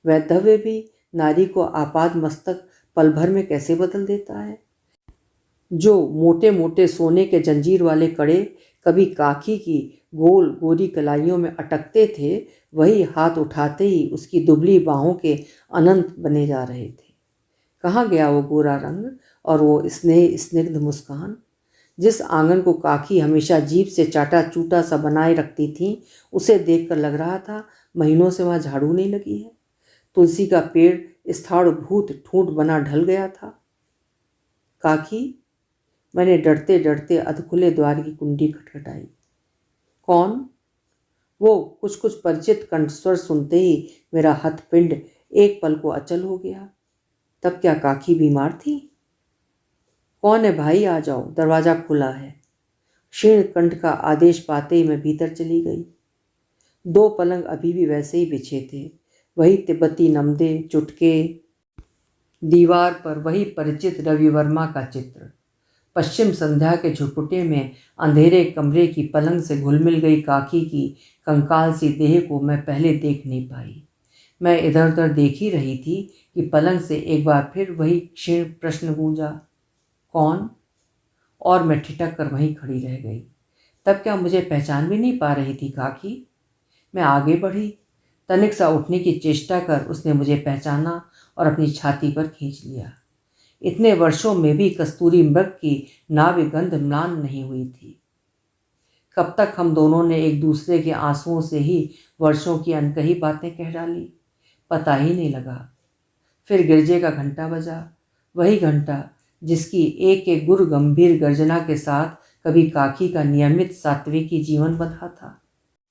वैधव्य भी नारी को आपाद मस्तक पल भर में कैसे बदल देता है। जो मोटे मोटे सोने के जंजीर वाले कड़े कभी काकी की गोल गोरी कलाइयों में अटकते थे, वही हाथ उठाते ही उसकी दुबली बाहों के अनंत बने जा रहे थे। कहाँ गया वो गोरा रंग और वो स्नेह स्निग्ध मुस्कान? जिस आंगन को काकी हमेशा जीभ से चाटा चूटा सा बनाए रखती थी, उसे देखकर लग रहा था महीनों से वहाँ झाड़ू नहीं लगी है। तुलसी का पेड़ स्थाणु भूत ठूंठ बना ढल गया था। काकी, मैंने डरते डरते अधखुले द्वार की कुंडी खटखटाई। कौन? वो कुछ कुछ परिचित कंठस्वर सुनते ही मेरा हथपिंड एक पल को अचल हो गया। तब क्या काकी बीमार थी? कौन है भाई, आ जाओ, दरवाजा खुला है। क्षीण कंठ का आदेश पाते ही मैं भीतर चली गई। 2 पलंग अभी भी वैसे ही बिछे थे, वही तिब्बती नमदे चुटके, दीवार पर वही परिचित रवि वर्मा का चित्र। पश्चिम संध्या के झुरपुटे में अंधेरे कमरे की पलंग से घुलमिल गई काकी की कंकाल सी देह को मैं पहले देख नहीं पाई। मैं इधर उधर देख ही रही थी कि पलंग से एक बार फिर वही क्षीण प्रश्न गूंजा, कौन? और मैं ठिठक कर वहीं खड़ी रह गई। तब क्या मुझे पहचान भी नहीं पा रही थी काकी? मैं आगे बढ़ी, तनिक सा उठने की चेष्टा कर उसने मुझे पहचाना और अपनी छाती पर खींच लिया। इतने वर्षों में भी कस्तूरी मृग की नाभि गंध म्लान नहीं हुई थी। कब तक हम दोनों ने एक दूसरे के आंसुओं से ही वर्षों की अनकही बातें कह डाली, पता ही नहीं लगा। फिर गिरजे का घंटा बजा, वही घंटा जिसकी एक एक गुरु गंभीर गर्जना के साथ कभी काकी का नियमित सात्विकी जीवन बंधा था।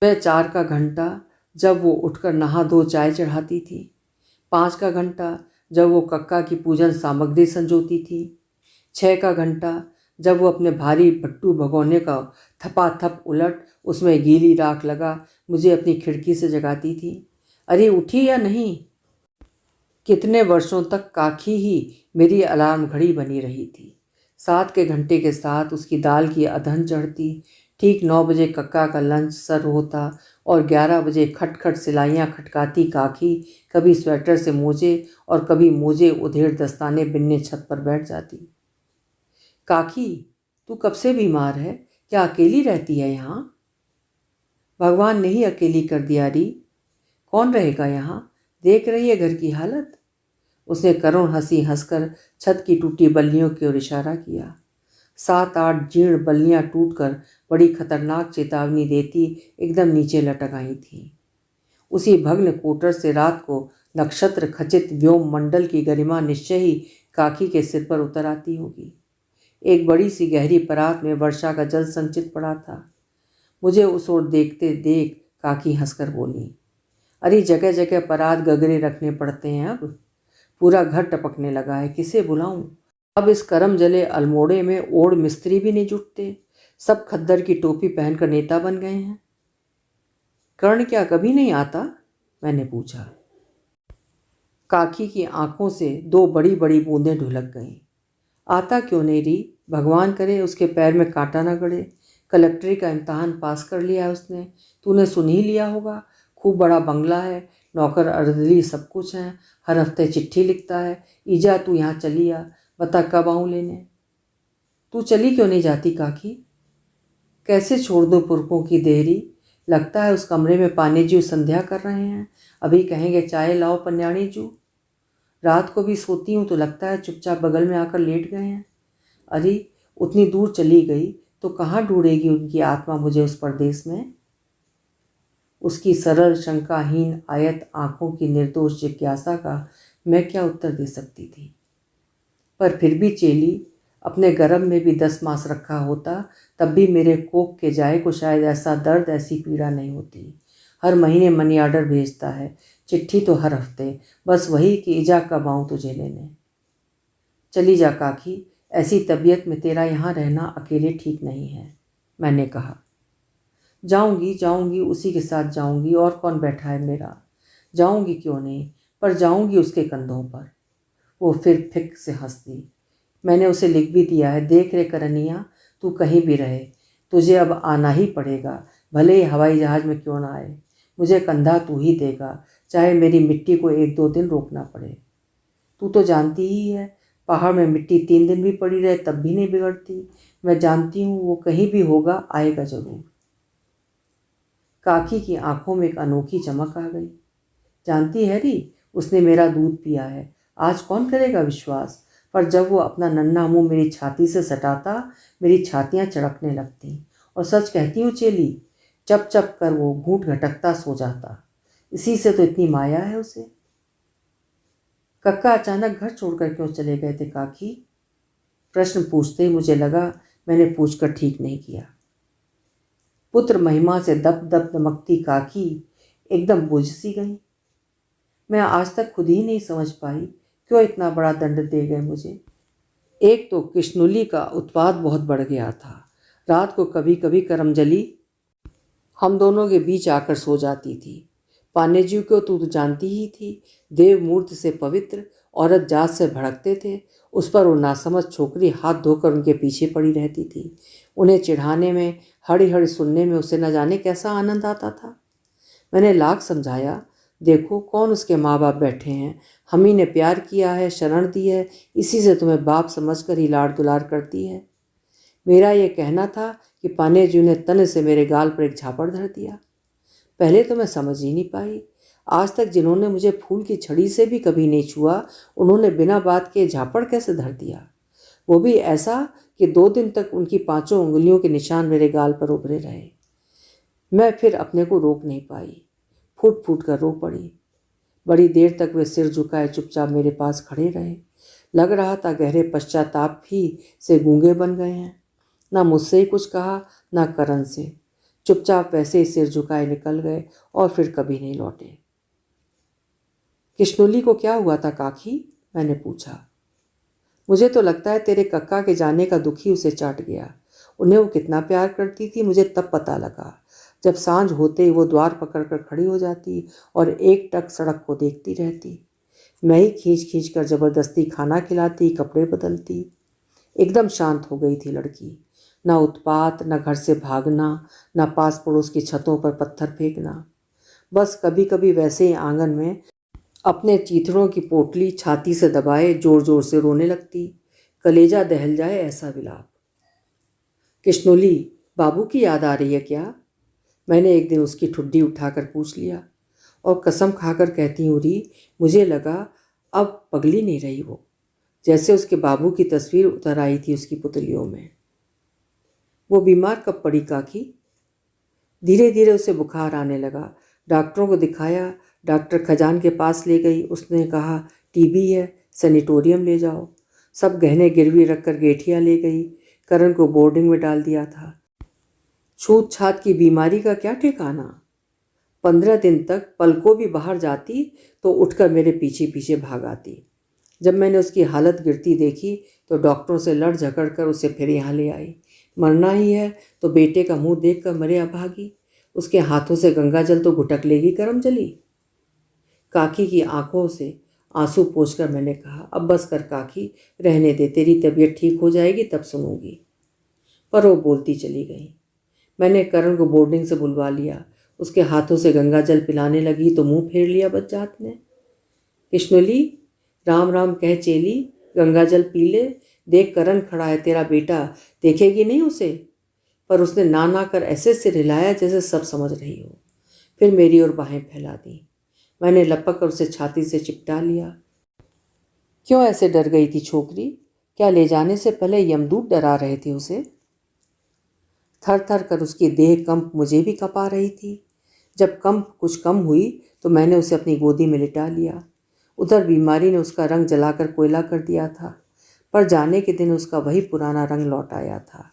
वह 4 का घंटा जब वो उठकर नहा धो चाय चढ़ाती थी, 5 का घंटा जब वो कक्का की पूजन सामग्री संजोती थी, 6 का घंटा जब वो अपने भारी भट्टू भगोने का थपाथप उलट उसमें गीली राख लगा मुझे अपनी खिड़की से जगाती थी। अरे उठी या नहीं? कितने वर्षों तक काकी ही मेरी अलार्म घड़ी बनी रही थी। 7 के घंटे के साथ उसकी दाल की अधन चढ़ती, ठीक 9 बजे कक्का का लंच सर्व होता और 11 बजे खटखट सिलाइयाँ खटकाती काकी कभी स्वेटर से मोजे और कभी मोजे उधेड़ दस्ताने बिनने छत पर बैठ जाती। काकी, तू कब से बीमार है? क्या अकेली रहती है यहाँ? भगवान ने ही अकेली कर दिया री। कौन रहेगा यहाँ? देख रही है घर की हालत। उसने करुण हंसी हंसकर छत की टूटी बल्लियों की ओर इशारा किया। 7-8 जीर्ण बल्लियां टूटकर बड़ी खतरनाक चेतावनी देती एकदम नीचे लटक आई थीं। उसी भग्न कोटर से रात को नक्षत्र खचित व्योम मंडल की गरिमा निश्चय ही काकी के सिर पर उतर आती होगी। एक बड़ी सी गहरी परात में वर्षा का जल संचित पड़ा था। मुझे उस ओर देखते देख काकी हंसकर बोली, अरे जगह जगह परात गगरे रखने पड़ते हैं अब। पूरा घर टपकने लगा है, किसे बुलाऊं? अब इस करम जले अल्मोड़े में ओढ़ मिस्त्री भी नहीं जुटते, सब खद्दर की टोपी पहनकर नेता बन गए हैं। कर्ण क्या कभी नहीं आता? मैंने पूछा। काकी की आंखों से 2 बड़ी बड़ी बूंदें ढुलक गईं। आता क्यों नहीं री? भगवान करे उसके पैर में कांटा न गड़े। कलेक्ट्री का इम्तहान पास कर लिया है उसने, तूने सुन ही लिया होगा। खूब बड़ा बंगला है, नौकर अर्दली सब कुछ है, हर हफ्ते चिट्ठी लिखता है, ईजा तू यहाँ चली आ, बता कब आऊँ लेने? तू चली क्यों नहीं जाती काकी? कैसे छोड़ दूँ पुरखों की देहरी? लगता है उस कमरे में पानी जू संध्या कर रहे हैं, अभी कहेंगे चाय लाओ पन्याणी जू। रात को भी सोती हूँ तो लगता है चुपचाप बगल में आकर लेट गए हैं। अरे उतनी दूर चली गई तो कहाँ ढूंढेगी उनकी आत्मा मुझे उस परदेश में? उसकी सरल शंकाहीन आयत आंखों की निर्दोष जिज्ञासा का मैं क्या उत्तर दे सकती थी? पर फिर भी चेली, अपने गर्भ में भी 10 मास रखा होता तब भी मेरे कोख के जाए को शायद ऐसा दर्द ऐसी पीड़ा नहीं होती। हर महीने मनी ऑर्डर भेजता है, चिट्ठी तो हर हफ्ते, बस वही कि ईजा कब आऊँ तुझे लेने। चली जा काकी, ऐसी तबीयत में तेरा यहाँ रहना अकेले ठीक नहीं है, मैंने कहा। जाऊंगी जाऊंगी, उसी के साथ जाऊंगी, और कौन बैठा है मेरा? जाऊंगी क्यों नहीं, पर जाऊंगी उसके कंधों पर। वो फिर फिक से हंस दी। मैंने उसे लिख भी दिया है, देख रे करनिया, तू कहीं भी रहे, तुझे अब आना ही पड़ेगा, भले ही हवाई जहाज में क्यों ना आए। मुझे कंधा तू ही देगा, चाहे मेरी मिट्टी को 1-2 दिन रोकना पड़े। तू तो जानती ही है, पहाड़ में मिट्टी 3 दिन भी पड़ी रहे तब भी नहीं बिगड़ती। मैं जानती हूँ वो कहीं भी होगा, आएगा जरूर। काकी की आंखों में एक अनोखी चमक आ गई। जानती है री, उसने मेरा दूध पिया है, आज कौन करेगा विश्वास? पर जब वो अपना नन्हा मुंह मेरी छाती से सटाता, मेरी छातियां चढ़कने लगती, और सच कहती हूँ चेली, चप चप कर वो घूंट घटकता सो जाता। इसी से तो इतनी माया है उसे। कक्का अचानक घर छोड़कर क्यों चले गए थे काकी? प्रश्न पूछते ही मुझे लगा मैंने पूछकर ठीक नहीं किया। पुत्र महिमा से दप दप दमकती काकी एकदम बुझ सी गई। मैं आज तक खुद ही नहीं समझ पाई क्यों इतना बड़ा दंड दे गए मुझे। एक तो कृष्णुली का उत्पाद बहुत बढ़ गया था। रात को कभी कभी करमजली हम दोनों के बीच आकर सो जाती थी। पानेजी को तू तो जानती ही थी, देव मूर्ति से पवित्र, औरत जात से भड़कते थे। उस पर वो नासमझ छोकरी हाथ धोकर उनके पीछे पड़ी रहती थी। उन्हें चिढ़ाने में, हड़ी हड़ी सुनने में उसे न जाने कैसा आनंद आता था। मैंने लाख समझाया, देखो कौन उसके माँ बाप बैठे हैं, हम ही ने प्यार किया है, शरण दी है, इसी से तुम्हें बाप समझकर ही लाड़ दुलार करती है। मेरा ये कहना था कि पानेजी ने तन से मेरे गाल पर एक झापड़ धर दिया। पहले तो मैं समझ ही नहीं पाई। आज तक जिन्होंने मुझे फूल की छड़ी से भी कभी नहीं छुआ, उन्होंने बिना बात के झापड़ कैसे धर दिया? वो भी ऐसा कि 2 दिन तक उनकी 5 उंगलियों के निशान मेरे गाल पर उभरे रहे। मैं फिर अपने को रोक नहीं पाई, फूट फूट कर रो पड़ी। बड़ी देर तक वे सिर झुकाए चुपचाप मेरे पास खड़े रहे। लग रहा था गहरे पश्चाताप ही से गूंगे बन गए हैं। ना मुझसे ही कुछ कहा, ना करण से। चुपचाप वैसे ही सिर झुकाए निकल गए और फिर कभी नहीं लौटे। कृष्णुली को क्या हुआ था काकी? मैंने पूछा। मुझे तो लगता है तेरे कक्का के जाने का दुख ही उसे चाट गया। उन्हें वो कितना प्यार करती थी मुझे तब पता लगा, जब सांझ होते ही वो द्वार पकड़कर खड़ी हो जाती और एक टक सड़क को देखती रहती। मैं ही खींच खींच कर जबरदस्ती खाना खिलाती, कपड़े बदलती। एकदम शांत हो गई थी लड़की। ना उत्पात, न घर से भागना, न पास पड़ोस की छतों पर पत्थर फेंकना। बस कभी कभी वैसे ही आंगन में अपने चीथड़ों की पोटली छाती से दबाए जोर जोर से रोने लगती। कलेजा दहल जाए ऐसा विलाप। कृष्णोली, बाबू की याद आ रही है क्या? मैंने एक दिन उसकी ठुड्डी उठाकर पूछ लिया। और कसम खाकर कहती हूँ री, मुझे लगा अब पगली नहीं रही वो, जैसे उसके बाबू की तस्वीर उतर आई थी उसकी पुतलियों में। वो बीमार कब पड़ी काकी? धीरे धीरे उसे बुखार आने लगा। डॉक्टरों को दिखाया, डॉक्टर खजान के पास ले गई। उसने कहा टीबी है, सैनिटोरियम ले जाओ। सब गहने गिरवी रखकर गेठिया ले गई। करण को बोर्डिंग में डाल दिया था। छूत छात की बीमारी का क्या ठिकाना। 15 दिन तक पलकों भी बाहर जाती तो उठकर मेरे पीछे पीछे भाग आती। जब मैंने उसकी हालत गिरती देखी तो डॉक्टरों से लड़ झगड़ कर उसे फिर यहाँ ले आई। मरना ही है तो बेटे का मुंह देख कर मरे अभागी। उसके हाथों से गंगा जल तो घुटक लेगी करम जली। काकी की आंखों से आंसू पोंछकर मैंने कहा, अब बस कर काकी, रहने दे, तेरी तबीयत ठीक हो जाएगी तब सुनूंगी। पर वो बोलती चली गई। मैंने करण को बोर्डिंग से बुलवा लिया। उसके हाथों से गंगा जल पिलाने लगी तो मुंह फेर लिया बच्चात ने। कृष्णली, राम राम कह चेली, गंगा जल पी ले। देख करण खड़ा है तेरा बेटा, देखेगी नहीं उसे? पर उसने ना ना कर ऐसे सिर हिलाया जैसे सब समझ रही हो। फिर मेरी ओर बाहें फैला दी। मैंने लपक कर उसे छाती से चिपटा लिया। क्यों ऐसे डर गई थी छोकरी? क्या ले जाने से पहले यमदूत डरा रहे थे उसे? थर थर कर उसकी देह कंप मुझे भी कपा रही थी। जब कंप कुछ कम हुई तो मैंने उसे अपनी गोदी में लिटा लिया। उधर बीमारी ने उसका रंग जलाकर कोयला कर दिया था, पर जाने के दिन उसका वही पुराना रंग लौट आया था।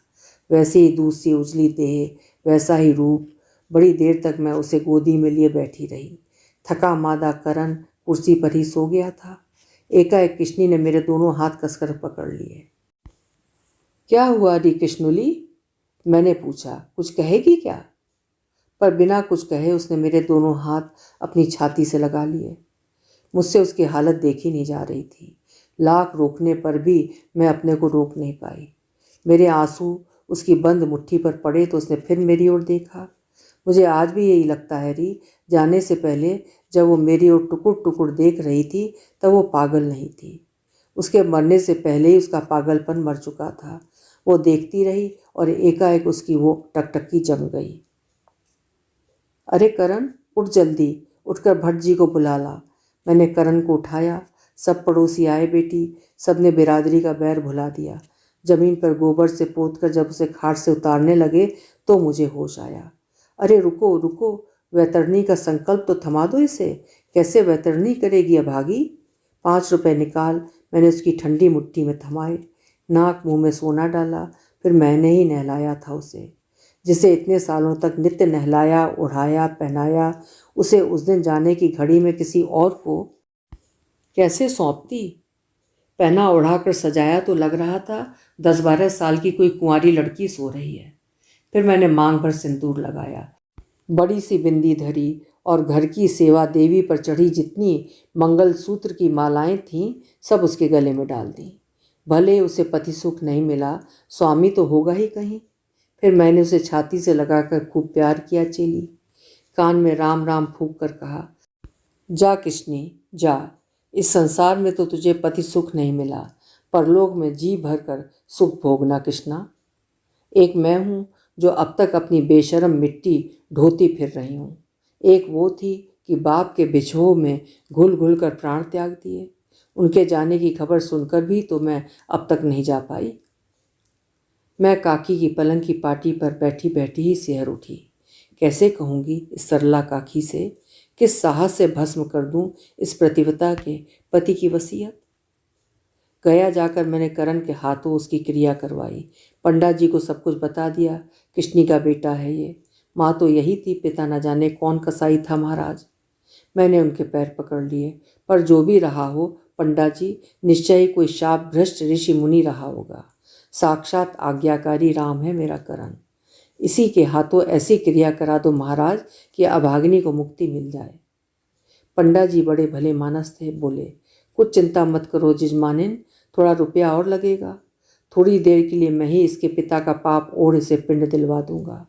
वैसे ही दूध सी उजली देह, वैसा ही रूप। बड़ी देर तक मैं उसे गोदी में लिए बैठी रही। थका मादा करण कुर्सी पर ही सो गया था। एकाएक किशनी ने मेरे दोनों हाथ कसकर पकड़ लिए। क्या हुआ री कृष्णुली? मैंने पूछा। कुछ कहेगी क्या? पर बिना कुछ कहे उसने मेरे दोनों हाथ अपनी छाती से लगा लिए। मुझसे उसकी हालत देखी नहीं जा रही थी। लाख रोकने पर भी मैं अपने को रोक नहीं पाई। मेरे आंसू उसकी बंद मुट्ठी पर पड़े तो उसने फिर मेरी ओर देखा। मुझे आज भी यही लगता है री, जाने से पहले जब वो मेरी ओर टुकुर टुकुर देख रही थी तब वो पागल नहीं थी। उसके मरने से पहले ही उसका पागलपन मर चुका था। वो देखती रही और एकाएक उसकी वो टकटकी जम गई। अरे करण, उठ जल्दी, उठकर भट्ट जी को बुला ला। मैंने करण को उठाया। सब पड़ोसी आए बेटी, सबने बिरादरी का बैर भुला दिया। जमीन पर गोबर से पोतकर जब उसे खाट से उतारने लगे तो मुझे होश आया। अरे रुको रुको, वैतरणी का संकल्प तो थमा दो इसे। कैसे वैतरणी करेगी अभागी? 5 रुपए निकाल। मैंने उसकी ठंडी मुट्ठी में थमाए। नाक मुंह में सोना डाला। फिर मैंने ही नहलाया था उसे, जिसे इतने सालों तक नित्य नहलाया, ओढ़ाया, पहनाया। उसे उस दिन जाने की घड़ी में किसी और को कैसे सौंपती? पहना ओढ़ाकर सजाया तो लग रहा था 10-12 साल की कोई कुंवारी लड़की सो रही है। फिर मैंने मांग भर सिंदूर लगाया, बड़ी सी बिंदी धरी और घर की सेवा देवी पर चढ़ी जितनी मंगलसूत्र की मालाएं थीं सब उसके गले में डाल दी। भले उसे पति सुख नहीं मिला, स्वामी तो होगा ही कहीं। फिर मैंने उसे छाती से लगाकर खूब प्यार किया चेली। कान में राम राम फूंक कर कहा, जा किशनी जा, इस संसार में तो तुझे पति सुख नहीं मिला, परलोक में जी भर कर सुख भोगना कृष्णा। एक मैं हूँ जो अब तक अपनी बेशरम मिट्टी ढोती फिर रही हूँ। एक वो थी कि बाप के बिछोह में घुल घुल कर प्राण त्याग दिए। उनके जाने की खबर सुनकर भी तो मैं अब तक नहीं जा पाई। मैं काकी की पलंग की पाटी पर बैठी बैठी ही सिहर उठी। कैसे कहूँगी इस सरला काकी से, किस साहस से भस्म कर दूं इस प्रतिवता के पति की वसीयत। गया जाकर मैंने करण के हाथों उसकी क्रिया करवाई। पंडा जी को सब कुछ बता दिया। कृष्णी का बेटा है ये। माँ तो यही थी, पिता न जाने कौन कसाई था महाराज। मैंने उनके पैर पकड़ लिए। पर जो भी रहा हो, पंडा जी, निश्चय ही कोई शाप भ्रष्ट ऋषि मुनि रहा होगा। साक्षात आज्ञाकारी राम है मेरा करण। इसी के हाथों ऐसी क्रिया करा दो महाराज कि अभागिनी को मुक्ति मिल जाए। पंडा जी बड़े भले मानस थे, बोले, कुछ चिंता मत करो जजमानिन, थोड़ा रुपया और लगेगा। थोड़ी देर के लिए मैं ही इसके पिता का पाप ओढ़ इसे पिंड दिलवा दूंगा।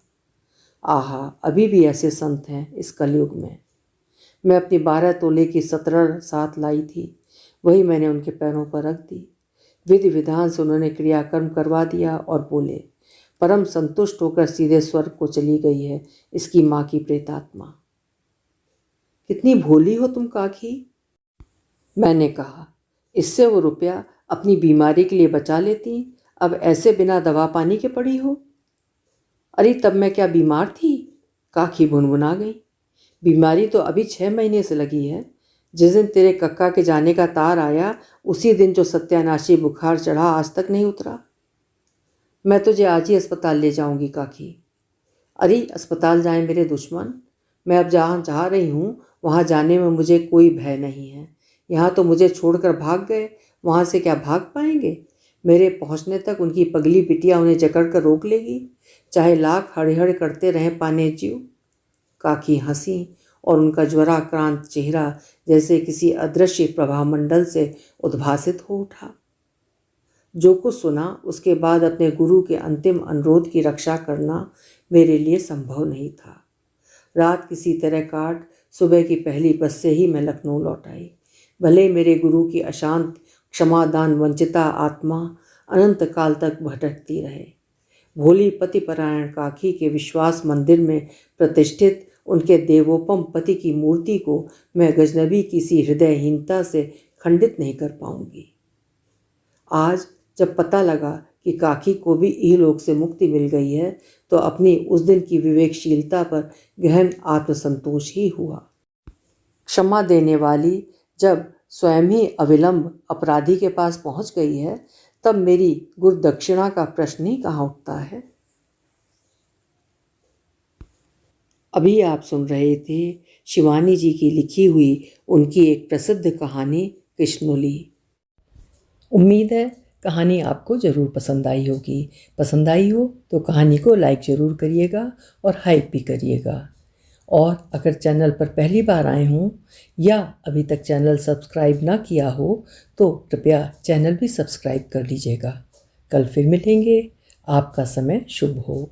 आहा, अभी भी ऐसे संत हैं इस कलयुग में। मैं अपनी 12 तोले की 17 साथ लाई थी, वही मैंने उनके पैरों पर रख दी। विधि विधान से उन्होंने क्रियाकर्म करवा दिया और बोले, परम संतुष्ट होकर सीधे स्वर्ग को चली गई है इसकी माँ की प्रेतात्मा। कितनी भोली हो तुम काकी, मैंने कहा। इससे वो रुपया अपनी बीमारी के लिए बचा लेती, अब ऐसे बिना दवा पानी के पड़ी हो। अरे तब मैं क्या बीमार थी, काकी भुनभुना गई। बीमारी तो अभी 6 महीने से लगी है। जिस दिन तेरे कक्का के जाने का तार आया, उसी दिन जो सत्यानाशी बुखार चढ़ा, आज तक नहीं उतरा। मैं तुझे आज ही अस्पताल ले जाऊंगी काकी। अरे अस्पताल जाएं मेरे दुश्मन, मैं अब जहाँ चाह रही हूँ वहाँ जाने में मुझे कोई भय नहीं है। यहाँ तो मुझे छोड़कर भाग गए, वहाँ से क्या भाग पाएंगे? मेरे पहुँचने तक उनकी पगली बिटिया उन्हें जकड़ कर रोक लेगी, चाहे लाख हड़हड़ करते रहें पाने जीव। काकी हंसी और उनका ज्वराक्रांत चेहरा जैसे किसी अदृश्य प्रभामंडल से उद्भासित हो उठा। जो कुछ सुना उसके बाद अपने गुरु के अंतिम अनुरोध की रक्षा करना मेरे लिए संभव नहीं था। रात किसी तरह काट सुबह की पहली बस से ही मैं लखनऊ लौट आई। भले मेरे गुरु की अशांत क्षमादान वंचिता आत्मा अनंत काल तक भटकती रहे। भोली पतिपरायण काकी के विश्वास मंदिर में प्रतिष्ठित उनके देवोपम पति की मूर्ति को मैं गजनबी की सी हृदयहीनता से खंडित नहीं कर पाऊंगी। आज जब पता लगा कि काकी को भी इहलोक से मुक्ति मिल गई है, तो अपनी उस दिन की विवेकशीलता पर गहन आत्मसंतोष ही हुआ। क्षमा देने वाली जब स्वयं ही अविलंब अपराधी के पास पहुंच गई है, तब मेरी गुरुदक्षिणा का प्रश्न ही कहाँ उठता है। अभी आप सुन रहे थे शिवानी जी की लिखी हुई उनकी एक प्रसिद्ध कहानी कृष्णोली। उम्मीद है कहानी आपको ज़रूर पसंद आई होगी। पसंद आई हो तो कहानी को लाइक ज़रूर करिएगा और हाइप भी करिएगा। और अगर चैनल पर पहली बार आए हों या अभी तक चैनल सब्सक्राइब ना किया हो तो कृपया चैनल भी सब्सक्राइब कर लीजिएगा। कल फिर मिलेंगे। आपका समय शुभ हो।